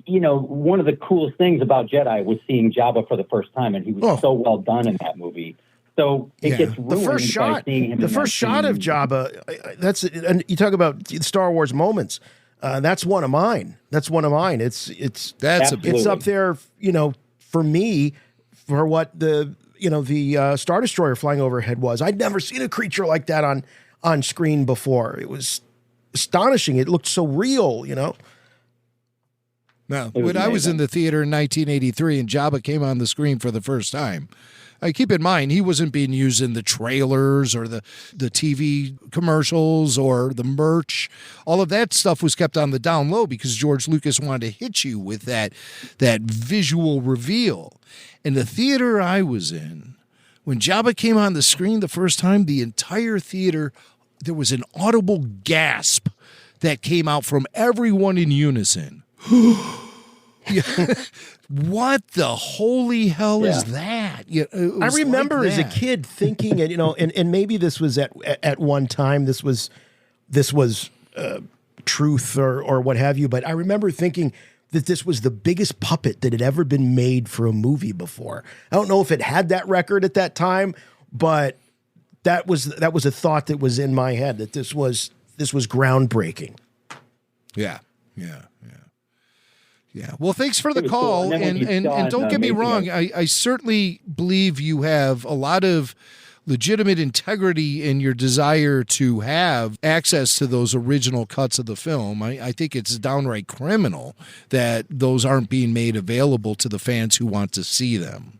one of the coolest things about Jedi was seeing Jabba for the first time, and he was so well done in that movie. So it gets ruined by seeing him. The first shot of Jabba, and you talk about Star Wars moments. That's one of mine. It's up there, for me, for what the Star Destroyer flying overhead was. I'd never seen a creature like that on screen before. It was astonishing. It looked so real, Now, when I was in the theater in 1983 and Jabba came on the screen for the first time, keep in mind, he wasn't being used in the trailers or the TV commercials or the merch. All of that stuff was kept on the down low because George Lucas wanted to hit you with that visual reveal. In the theater I was in, when Jabba came on the screen the first time, the entire theater, there was an audible gasp that came out from everyone in unison. What the holy hell is that? I remember as a kid thinking, and maybe this was at one time, this was truth or what have you, but I remember thinking that this was the biggest puppet that had ever been made for a movie before. I don't know if it had that record at that time, but that was a thought that was in my head, that this was groundbreaking. Yeah. Well, thanks for the call, cool. and don't get me wrong. I certainly believe you have a lot of legitimate integrity in your desire to have access to those original cuts of the film. I think it's downright criminal that those aren't being made available to the fans who want to see them.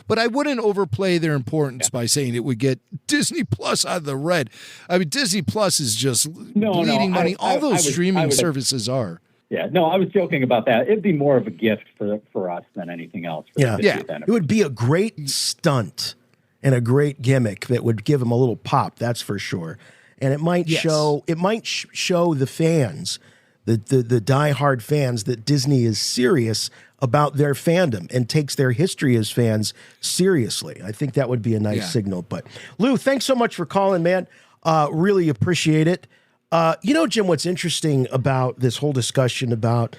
But I wouldn't overplay their importance by saying it would get Disney Plus out of the red. I mean, Disney Plus is just bleeding money. All those streaming services are. Yeah, no, I was joking about that. It'd be more of a gift for us than anything else. It would be a great stunt and a great gimmick that would give them a little pop. That's for sure. And it might show the fans, the diehard fans, that Disney is serious about their fandom and takes their history as fans seriously. I think that would be a nice signal. But Lou, thanks so much for calling, man. Really appreciate it. Jim, what's interesting about this whole discussion about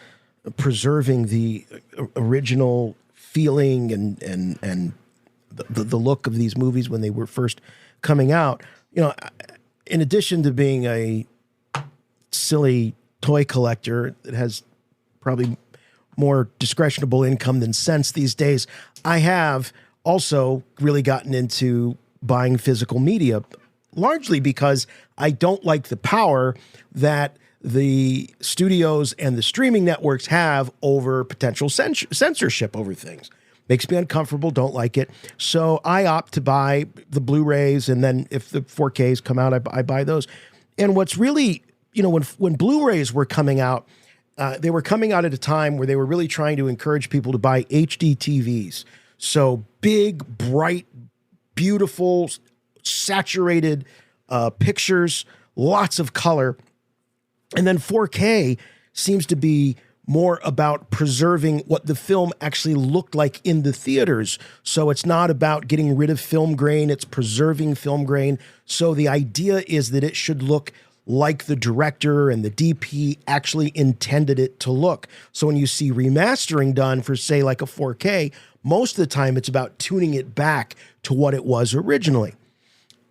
preserving the original feeling and the look of these movies when they were first coming out, in addition to being a silly toy collector that has probably more discretionable income than sense these days, I have also really gotten into buying physical media, largely because I don't like the power that the studios and the streaming networks have over potential censorship over things. Makes me uncomfortable, don't like it. So I opt to buy the Blu-rays, and then if the 4Ks come out, I buy those. And what's really, when Blu-rays were coming out, they were coming out at a time where they were really trying to encourage people to buy HD TVs. So big, bright, beautiful, saturated pictures, lots of color. And then 4K seems to be more about preserving what the film actually looked like in the theaters. So it's not about getting rid of film grain, it's preserving film grain. So the idea is that it should look like the director and the DP actually intended it to look. So when you see remastering done for, say, like a 4K, most of the time it's about tuning it back to what it was originally.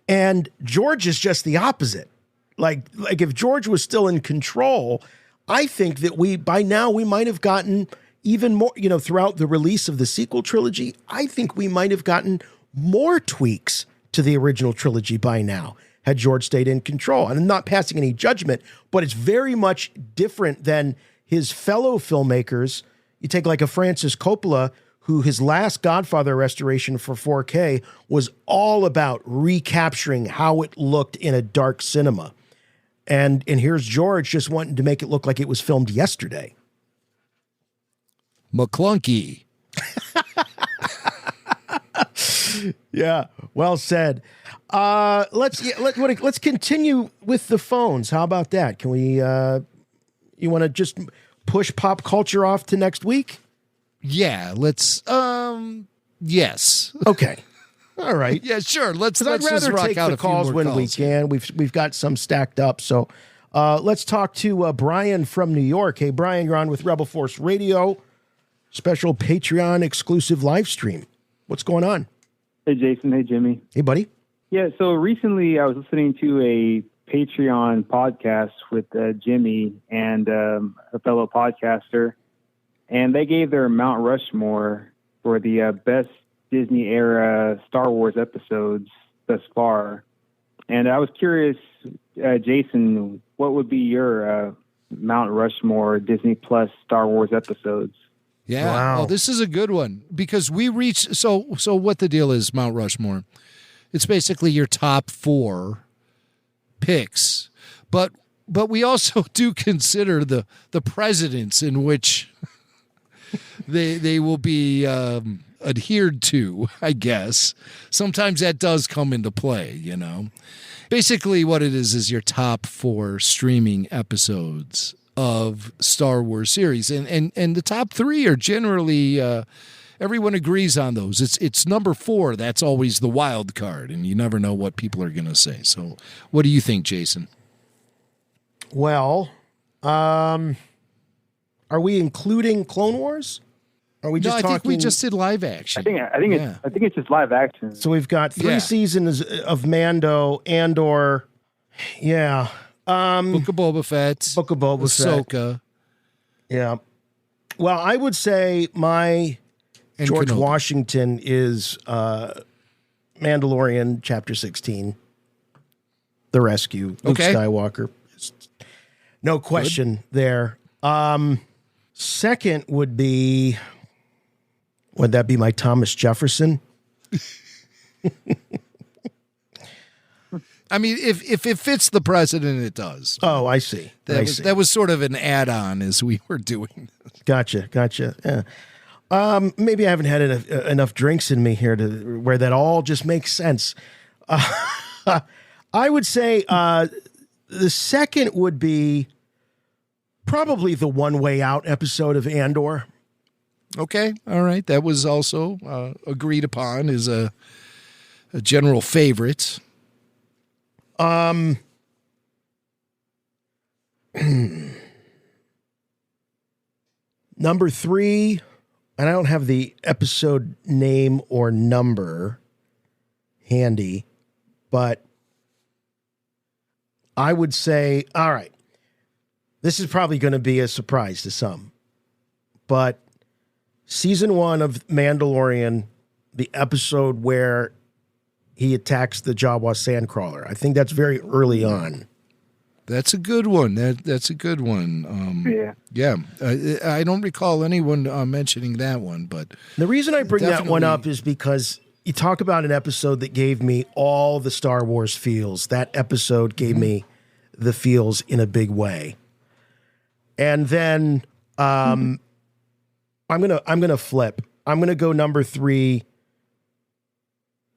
And George is just the opposite. Like if George was still in control, I think that by now we might have gotten even more, throughout the release of the sequel trilogy, I think we might have gotten more tweaks to the original trilogy by now, had George stayed in control. And I'm not passing any judgment, but it's very much different than his fellow filmmakers. You take like a Francis Coppola, who his last Godfather restoration for 4K was all about recapturing how it looked in a dark cinema. And here's George just wanting to make it look like it was filmed yesterday. McClunky. Yeah, well said. Let's continue with the phones. How about that? Can we? You want to just push pop culture off to next week? Yeah, let's. Yes. Okay. All right. Yeah, sure. Let's I'd just rather rock take out the a few calls more when calls. we can. We've got some stacked up. So let's talk to Brian from New York. Hey, Brian, you're on with Rebel Force Radio, special Patreon exclusive live stream. What's going on? Hey, Jason. Hey, Jimmy. Hey, buddy. Yeah, so recently I was listening to a Patreon podcast with Jimmy and a fellow podcaster, and they gave their Mount Rushmore for the best Disney-era Star Wars episodes thus far. And I was curious, Jason, what would be your Mount Rushmore Disney Plus Star Wars episodes? Yeah. Wow. Oh, this is a good one because we reached. So what the deal is, Mount Rushmore? It's basically your top 4 picks, but we also do consider the presidents in which they will be adhered to, I guess. Sometimes that does come into play, Basically what it is your top 4 streaming episodes of Star Wars series. And the top 3 are generally everyone agrees on those. It's number 4 that's always the wild card, and you never know what people are going to say. So what do you think, Jason? Well, are we including Clone Wars? Are we just I talking? think we just did live action. I think it's just live action. So we've got 3 seasons of Mando, Andor. Yeah. Book of Boba Fett. Ahsoka. Yeah. Well, I would say my George Kenobi. Washington is Mandalorian Chapter 16, The Rescue, Luke Okay. Skywalker. No question there. Second would that be my Thomas Jefferson? I mean, if it fits the president, it does. Oh, I see. That was sort of an add-on as we were doing. Gotcha. Yeah. Maybe I haven't had enough drinks in me here to where that all just makes sense. I would say the second would be probably the One Way Out episode of Andor. Okay, all right. That was also agreed upon as a general favorite. Number 3, and I don't have the episode name or number handy, but I would say, all right, this is probably going to be a surprise to some, but season 1 of Mandalorian, the episode where he attacks the Jawa sandcrawler, I think that's very early on. That's a good one. That's a good one. Yeah. I don't recall anyone mentioning that one, but the reason I bring that one definitely- up is because you talk about an episode that gave me all the Star Wars feels. That episode gave me the feels in a big way. And then I'm gonna flip. I'm gonna go number 3.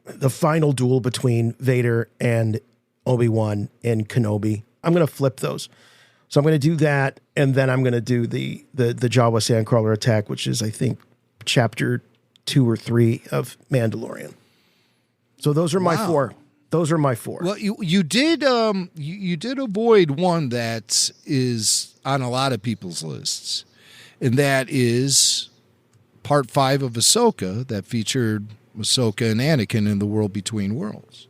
The final duel between Vader and Obi-Wan and Kenobi. I'm gonna flip those. So I'm gonna do that, and then I'm gonna do the Jawa Sandcrawler attack, which is I think chapter 2 or 3 of Mandalorian. So those are my 4. Those are my 4. Well, you did you did avoid one that is on a lot of people's lists, and that is part 5 of Ahsoka that featured Ahsoka and Anakin in the World Between Worlds.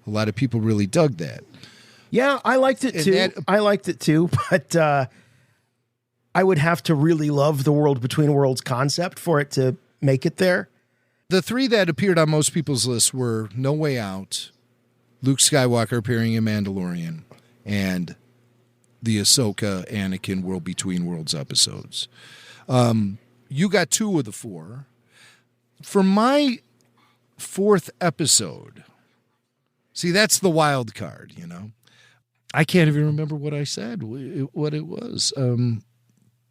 A lot of people really dug that. Yeah, I liked it too. But I would have to really love the World Between Worlds concept for it to make it there. The 3 that appeared on most people's lists were No Way Out, Luke Skywalker appearing in Mandalorian, and the Ahsoka Anakin World Between Worlds episodes. You got 2 of the 4. For my 4th episode, see, that's the wild card, you know. I can't even remember what I said, what it was.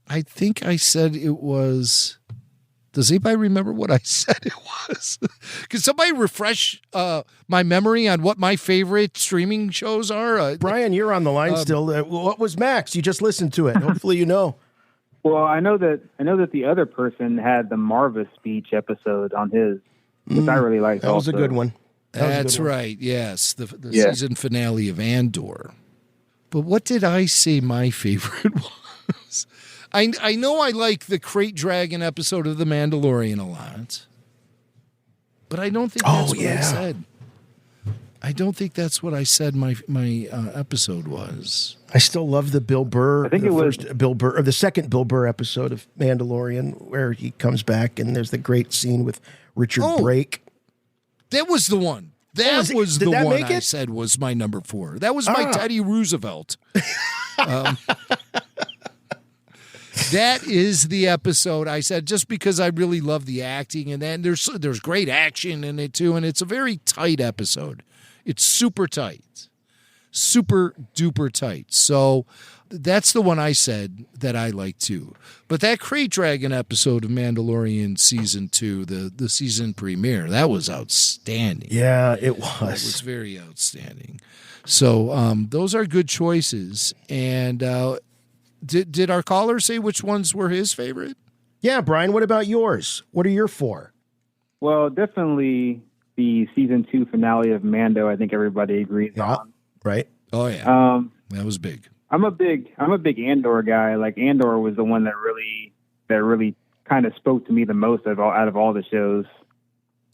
I think I said it was... Does anybody remember what I said it was? Can somebody refresh my memory on what my favorite streaming shows are? Brian, you're on the line still. What was Max? You just listened to it. Hopefully you know. Well, I know that the other person had the Marva speech episode on his, which I really liked. That was a good one. That's right. Yes, the season finale of Andor. But what did I say my favorite was? I know I like the Crate Dragon episode of The Mandalorian a lot, but I don't think that's what I said. I don't think that's what I said my episode was. I still love the Bill Burr. I think the second Bill Burr episode of Mandalorian where he comes back and there's the great scene with Richard Brake. That was the one. That was the one I said was my number 4. That was my Teddy Roosevelt. That is the episode I said, just because I really love the acting, and then there's great action in it too, and it's a very tight episode. It's super tight, super duper tight. So that's the one I said that I like too. But that Crate Dragon episode of Mandalorian season 2, the season premiere, that was outstanding. Yeah, it was. It was very outstanding. So those are good choices. And did our caller say which ones were his favorite? Yeah, Brian, what about yours? What are your 4? Well, definitely the season 2 finale of Mando. I think everybody agrees on. Right. Oh yeah. That was big. I'm a big Andor guy. Like Andor was the one that really kind of spoke to me the most out of all the shows.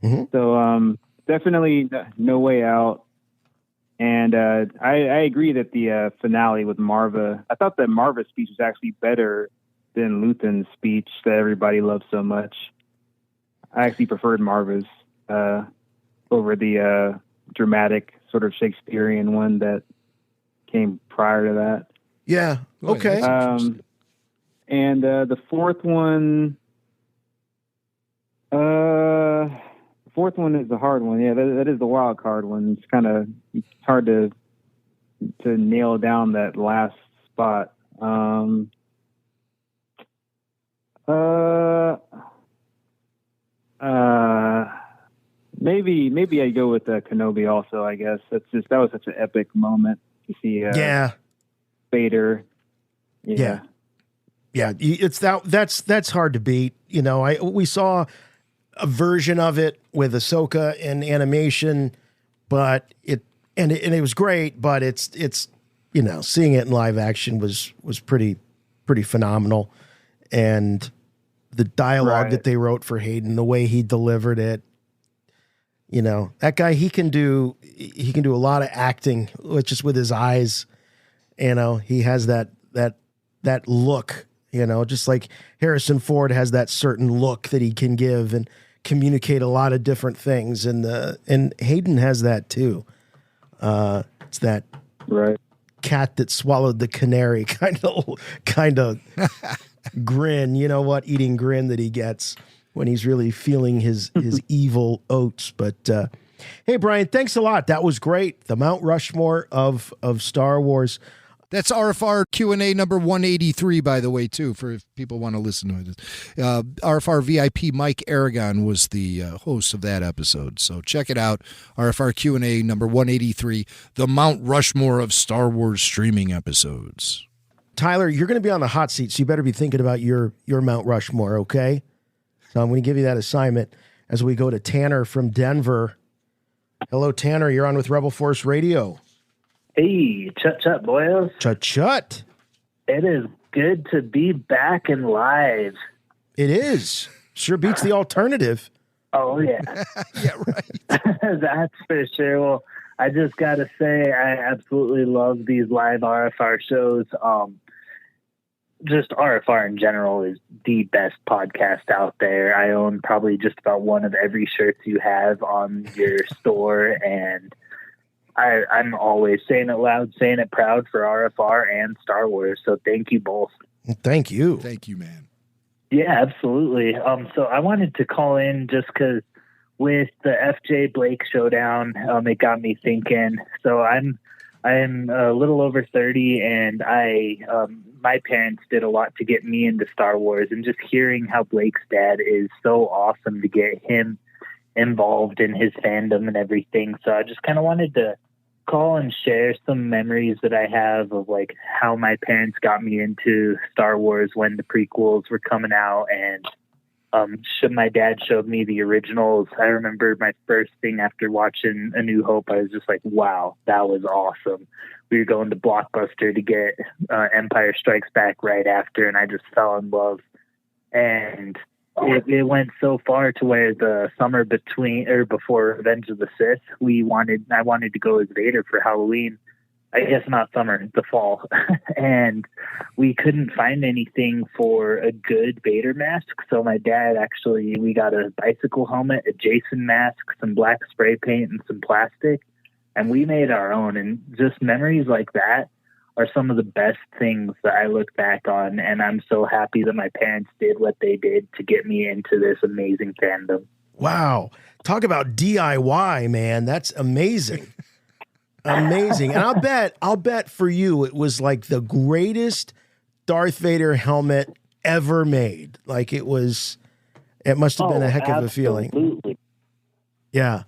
Mm-hmm. So definitely No Way Out. And I agree that the finale with Marva, I thought that Marva's speech was actually better than Luthen's speech that everybody loved so much. I actually preferred Marva's over the dramatic sort of Shakespearean one that came prior to that. Yeah. Okay. And the 4th one, the 4th one is the hard one. Yeah, that is the wild card one. It's hard to nail down that last spot. Maybe I go with Kenobi also. I guess that was such an epic moment to see. Vader. Yeah. It's that's hard to beat. You know, we saw a version of it with Ahsoka in animation, but it was great. But it's you know, seeing it in live action was pretty phenomenal, and the dialogue that they wrote for Hayden, the way he delivered it. You know, that guy, he can do a lot of acting just with his eyes. You know, he has that look, You know, just like Harrison Ford has that certain look that he can give and communicate a lot of different things, and Hayden has that too. It's that cat that swallowed the canary kind of grin. You know what? Eating grin that he gets when he's really feeling his evil oats. But hey, Brian, thanks a lot. That was great. The Mount Rushmore of Star Wars. That's RFR Q&A number 183, by the way, too, for if people want to listen to it. RFR VIP Mike Aragon was the host of that episode. So check it out. RFR Q&A number 183, the Mount Rushmore of Star Wars streaming episodes. Tyler, you're going to be on the hot seat, so you better be thinking about your Mount Rushmore, okay? So I'm going to give you that assignment as we go to Tanner from Denver. Hello, Tanner. You're on with Rebel Force Radio. Hey, chut, boys. Chut. It is good to be back and live. It is. Sure beats the alternative. Oh, yeah. Yeah, right. That's for sure. Well, I just got to say, I absolutely love these live RFR shows. Just RFR in general is the best podcast out there. I own probably just about one of every shirt you have on your store, and I'm always saying it loud, saying it proud for RFR and Star Wars. So thank you both. Thank you. Thank you, man. Yeah, absolutely. So I wanted to call in just because with the FJ Blake showdown, it got me thinking. So I'm a little over 30, and my parents did a lot to get me into Star Wars, and just hearing how Blake's dad is so awesome to get him involved in his fandom and everything. So I just kind of wanted to call and share some memories that I have of like how my parents got me into Star Wars when the prequels were coming out, and my dad showed me the originals. I remember my first thing after watching A New Hope, I was just like, wow, that was awesome. We were going to Blockbuster to get Empire Strikes Back right after, and I just fell in love. And it went so far to where the summer before Revenge of the Sith, I wanted to go as Vader for Halloween. I guess not summer, the fall. And we couldn't find anything for a good Vader mask. So my dad we got a bicycle helmet, a Jason mask, some black spray paint, and some plastic. And we made our own. And just memories like that are some of the best things that I look back on. And I'm so happy that my parents did what they did to get me into this amazing fandom. Wow. Talk about DIY, man. That's amazing. Amazing. And I'll bet for you it was like the greatest Darth Vader helmet ever made. Like it must have been a heck of a feeling. Absolutely. Yeah.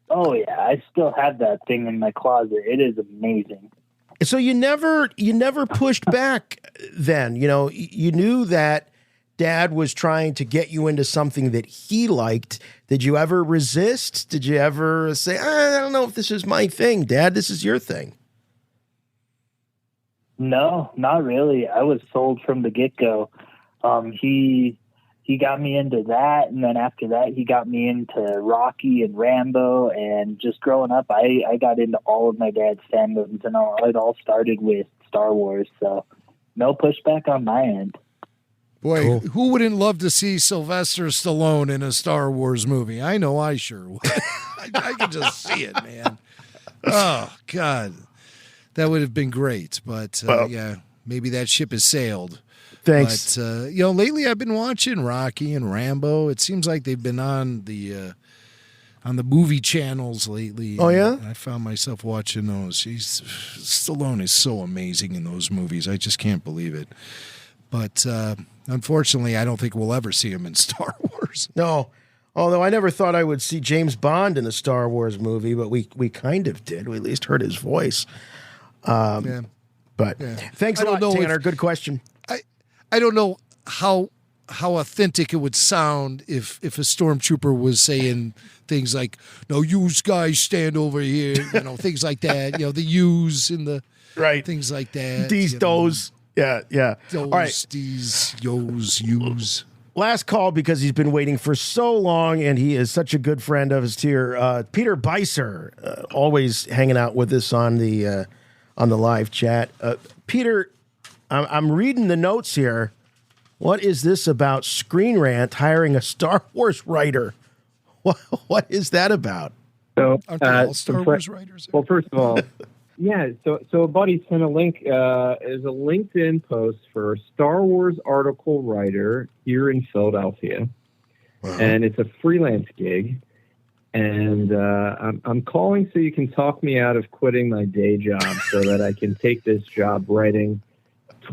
Oh yeah. I still have that thing in my closet. It is amazing. So you never pushed back then, you know, you knew that Dad was trying to get you into something that he liked. Did you ever resist? Did you ever say, I don't know if this is my thing, Dad, this is your thing? No, not really. I was sold from the get-go. He got me into that, and then after that, he got me into Rocky and Rambo, and just growing up, I got into all of my dad's fandoms, and it all started with Star Wars, so no pushback on my end. Boy, cool. Who wouldn't love to see Sylvester Stallone in a Star Wars movie? I know I sure would. I can just see it, man. Oh, God. That would have been great, but yeah, maybe that ship has sailed. Thanks. But, lately I've been watching Rocky and Rambo. It seems like they've been on the movie channels lately. Oh, yeah? I found myself watching those. Stallone is so amazing in those movies. I just can't believe it. But unfortunately, I don't think we'll ever see him in Star Wars. No. Although I never thought I would see James Bond in a Star Wars movie, but we kind of did. We at least heard his voice. Yeah. But thanks a lot, Tanner. Good question. I don't know how authentic it would sound if a stormtrooper was saying things like, "No, you guys stand over here," things like that. The yous and the things like that. These those. Yeah. Those, all right. These, yos, yous. Last call because he's been waiting for so long, and he is such a good friend of his here. Peter Beiser, always hanging out with us on the live chat. Peter, I'm reading the notes here. What is this about Screen Rant hiring a Star Wars writer? What is that about? So, Aren't they all Star Wars writers? Well, first of all, yeah. So a buddy sent a link. Is a LinkedIn post for a Star Wars article writer here in Philadelphia, and it's a freelance gig. And I'm calling so you can talk me out of quitting my day job so that I can take this job writing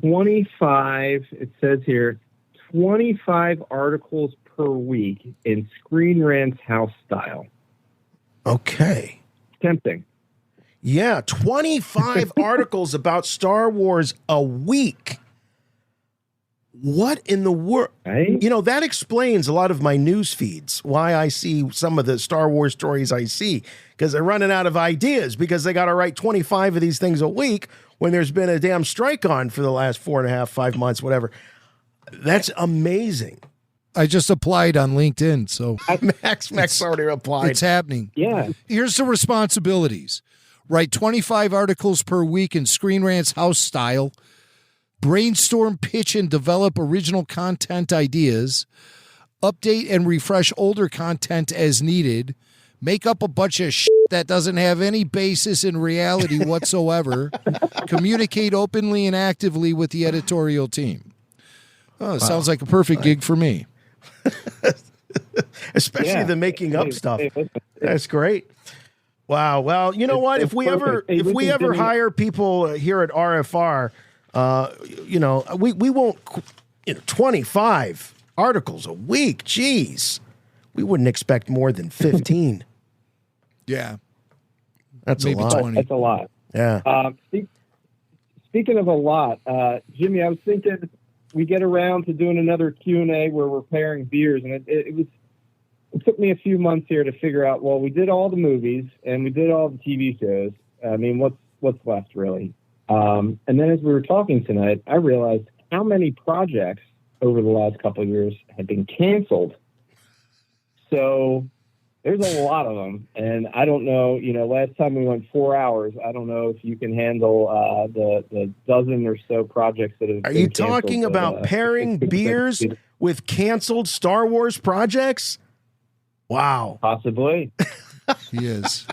25. It says here 25 articles per week in Screen Rant's house style. Okay. Tempting. Yeah, 25 articles about Star Wars a week. What in the world? Right? You know, that explains a lot of my news feeds, why I see some of the Star Wars stories I see, because they're running out of ideas because they got to write 25 of these things a week when there's been a damn strike on for the last 4.5, 5 months, whatever. That's amazing. I just applied on LinkedIn, so Max already applied. It's happening. Yeah. Here's the responsibilities. Write 25 articles per week in Screen Rant's house style. Brainstorm, pitch, and develop original content ideas. Update and refresh older content as needed. Make up a bunch of shit that doesn't have any basis in reality whatsoever. Communicate openly and actively with the editorial team. Oh, it sounds like a perfect gig for me. Especially the making up stuff. That's great. Wow. Well, you know what? If we ever hire people here at RFR, we won't. 25 articles a week. Jeez, we wouldn't expect more than 15. Yeah, that's maybe a lot. 20. That's a lot. Yeah. Speaking of a lot, Jimmy, I was thinking we get around to doing another Q&A where we're pairing beers, and it took me a few months here to figure out. Well, we did all the movies and we did all the TV shows. I mean, what's left really? And then as we were talking tonight, I realized how many projects over the last couple of years have been canceled. So there's a lot of them, and I don't know. Last time we went 4 hours. I don't know if you can handle the dozen or so projects that have. Are been you canceled, talking about pairing beers with canceled Star Wars projects? Wow, possibly. He is.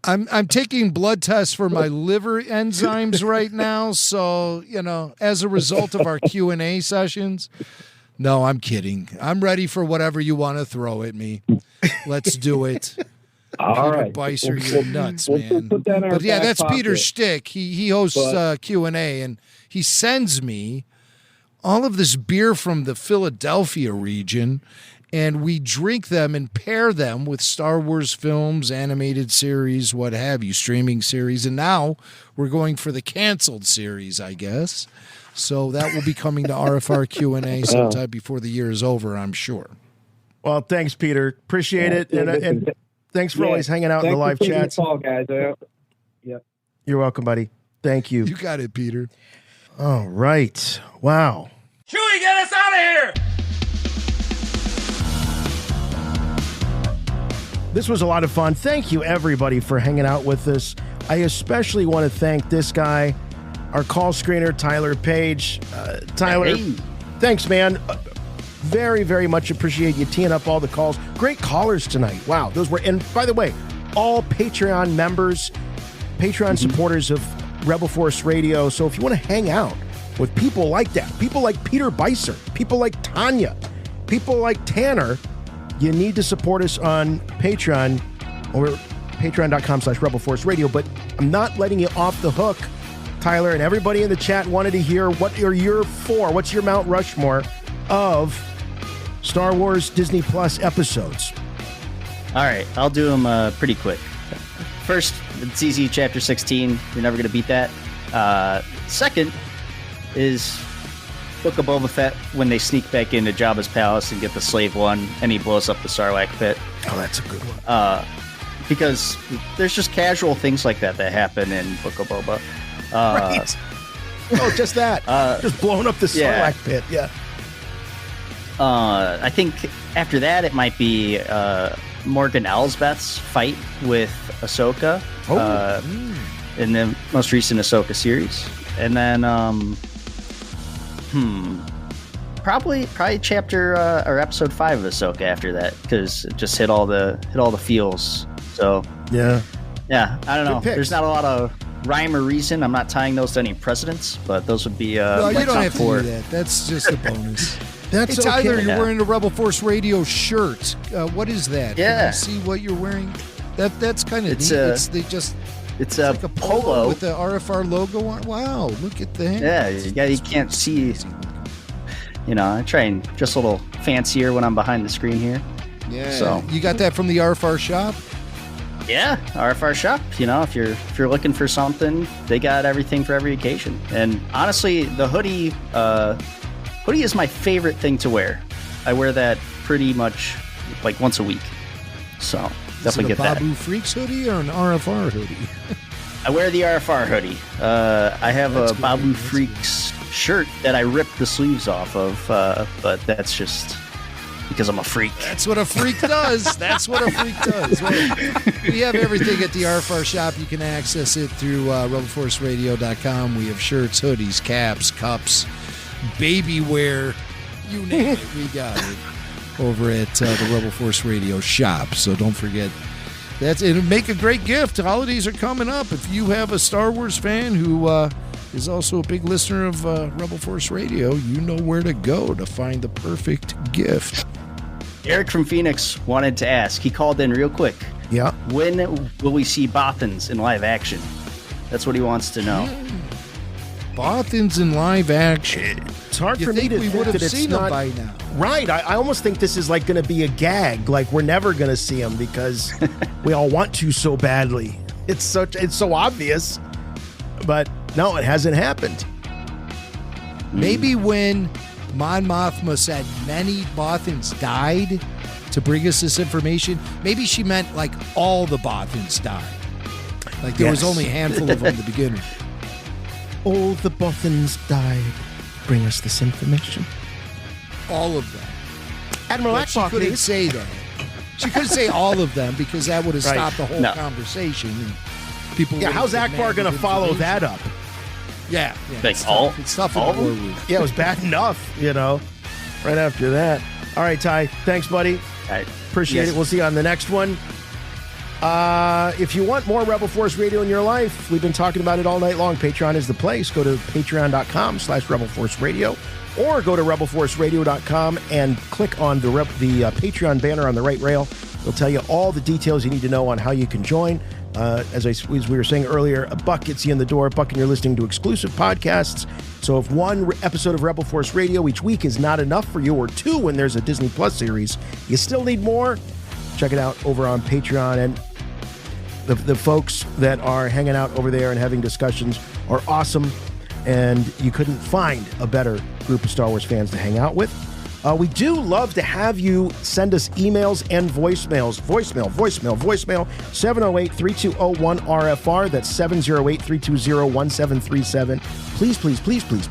I'm taking blood tests for my liver enzymes right now. So, as a result of our Q&A sessions. No, I'm kidding. I'm ready for whatever you want to throw at me. Let's do it. All right. Peter Beiser, you're nuts, man. Put that in our But yeah, back that's pocket. Peter's shtick. He hosts Q&A, and he sends me all of this beer from the Philadelphia region, and we drink them and pair them with Star Wars films, animated series, what have you, streaming series. And now we're going for the canceled series, I guess. So that will be coming to RFR Q&A sometime before the year is over, I'm sure. Well, thanks, Peter. Appreciate it. And thanks for always hanging out in the live chats. Call, guys. Yep. You're welcome, buddy. Thank you. You got it, Peter. All right. Wow. Chewie, get us out of here! This was a lot of fun. Thank you, everybody, for hanging out with us. I especially want to thank this guy, our call screener, Tyler Page. Tyler, thanks, man. Very, very much appreciate you teeing up all the calls. Great callers tonight. Wow. Those were, and by the way, all Patreon members, Patreon supporters of Rebel Force Radio. So if you want to hang out with people like that, people like Peter Beiser, people like Tanya, people like Tanner, you need to support us on Patreon or patreon.com/Rebel Force Radio. But I'm not letting you off the hook, Tyler, and everybody in the chat wanted to hear what are your four, what's your Mount Rushmore of Star Wars Disney Plus episodes? All right, I'll do them pretty quick. First, it's easy, Chapter 16. You're never going to beat that. Second is Book of Boba Fett when they sneak back into Jabba's palace and get the Slave One, and he blows up the Sarlacc pit. Oh, that's a good one. Because there's just casual things like that happen in Book of Boba. Right. Oh, just that. Just blowing up the Sarlacc pit. Yeah. I think after that, it might be Morgan Elsbeth's fight with Ahsoka in the most recent Ahsoka series. And then Probably chapter or episode 5 of Ahsoka after that, because it just hit all the feels. So yeah, I don't know. Good picks. There's not a lot of rhyme or reason. I'm not tying those to any precedents, but those would be. Well, my you don't top have to 4. do that. That's just a bonus. That's hey, Tyler, okay. you're wearing a Rebel Force Radio shirt. What is that? Yeah. Can I see what you're wearing? That's kind of neat. It's like a polo with the RFR logo on. Wow, look at that. Yeah, you can't see. You know, I try and dress a little fancier when I'm behind the screen here. Yeah. So you got that from the RFR shop? Yeah, RFR shop. You know, if you're looking for something, they got everything for every occasion. And honestly, the hoodie is my favorite thing to wear. I wear that pretty much like once a week. So definitely get that. Is it a Babu Freaks hoodie or an RFR hoodie? I wear the RFR hoodie. I have That's a good. Babu Freaks shirt that I ripped the sleeves off of, but that's just because I'm a freak. That's what a freak does. That's what a freak does. Well, we have everything at the RFR shop. You can access it through rebelforceradio.com. We have shirts, hoodies, caps, cups, baby wear, you name it. We got it over at the Rebel Force Radio shop. So don't forget. It'll make a great gift. Holidays are coming up. If you have a Star Wars fan who is also a big listener of Rebel Force Radio, you know where to go to find the perfect gift. Eric from Phoenix wanted to ask. He called in real quick. Yeah. When will we see Bothans in live action? That's what he wants to know. Bothans in live action. It's hard for me to we think would have that it's seen them not by now. Right. I almost think this is like going to be a gag. Like we're never going to see them because we all want to so badly. It's so obvious, but no, it hasn't happened. Maybe when Mon Mothma said many Bothans died to bring us this information, maybe she meant like all the Bothans died. Like there was only a handful of them to begin with. All the Bothans died. Bring us this information. All of them. Admiral But she Akbar, couldn't please. say that. She couldn't say all of them because that would have Right. stopped the whole No. conversation. And people. Yeah, would how's have Akbar going to demanded follow information. that up? Yeah. Like it's all- tough. It's tough in all the of war them? room. Yeah, it was bad enough, right after that. All right, Ty. Thanks, buddy. All right. Appreciate Yes. it. We'll see you on the next one. If you want more Rebel Force Radio in your life, we've been talking about it all night long. Patreon is the place. Go to patreon.com/Rebel Force Radio or go to rebelforceradio.com and click on the Patreon banner on the right rail. It'll tell you all the details you need to know on how you can join. As we were saying earlier, $1 gets you in the door. $1 and you're listening to exclusive podcasts. So if one episode of Rebel Force Radio each week is not enough for you, or 2 when there's a Disney Plus series, you still need more, check it out over on Patreon. And the folks that are hanging out over there and having discussions are awesome, and you couldn't find a better group of Star Wars fans to hang out with. We do love to have you send us emails and voicemails. Voicemail, 708-3201-RFR. That's 708-320-1737.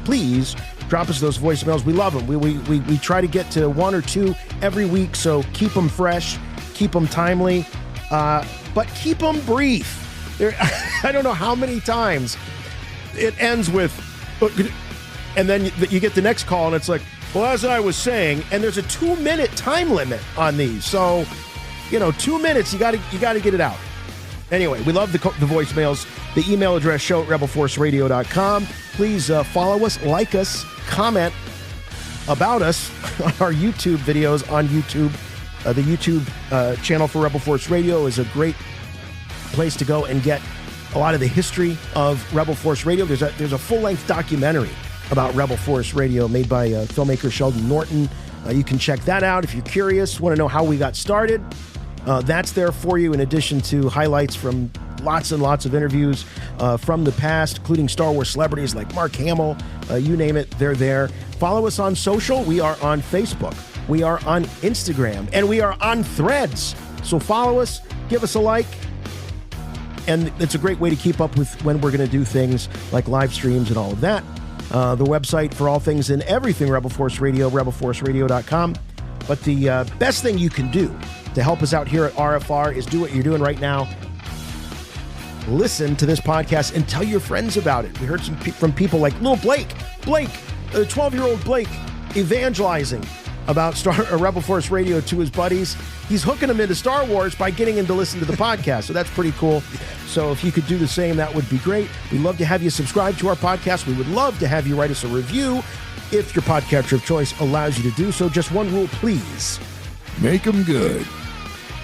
Please drop us those voicemails. We love them. We try to get to 1 or 2 every week, so keep them fresh, keep them timely, but keep them brief. I don't know how many times it ends with, and then you get the next call and it's like, well, as I was saying, and there's a 2-minute time limit on these. So, 2 minutes, you got to get it out. Anyway, we love the voicemails. The email address, show@rebelforceradio.com. Please follow us, like us, comment about us on our YouTube videos on YouTube. The YouTube channel for Rebel Force Radio is a great place to go and get a lot of the history of Rebel Force Radio. There's a full-length documentary about Rebel Force Radio made by filmmaker Sheldon Norton. You can check that out if you're curious, want to know how we got started. That's there for you, in addition to highlights from lots and lots of interviews from the past, including Star Wars celebrities like Mark Hamill. You name it, they're there. Follow us on social. We are on Facebook. We are on Instagram. And we are on Threads. So follow us, give us a like. And it's a great way to keep up with when we're going to do things like live streams and all of that. The website for all things and everything Rebel Force Radio, rebelforceradio.com. But the best thing you can do to help us out here at RFR is do what you're doing right now. Listen to this podcast and tell your friends about it. We heard from people like Little Blake. Blake, 12-year-old Blake evangelizing about Rebel Force Radio to his buddies. He's hooking them into Star Wars by getting him to listen to the podcast. So that's pretty cool. So if you could do the same, that would be great. We'd love to have you subscribe to our podcast. We would love to have you write us a review if your podcatcher of choice allows you to do so. Just one rule, please. Make them good.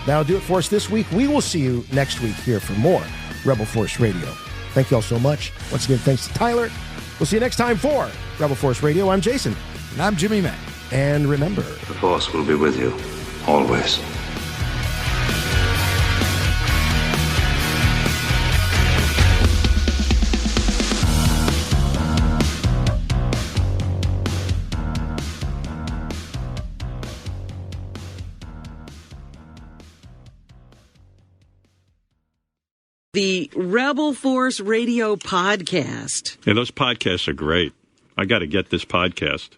That'll do it for us this week. We will see you next week here for more Rebel Force Radio. Thank you all so much. Once again, thanks to Tyler. We'll see you next time for Rebel Force Radio. I'm Jason. And I'm Jimmy Mack. And remember, The Force will be with you, always. The Rebel Force Radio podcast. Yeah, those podcasts are great. I got to get this podcast.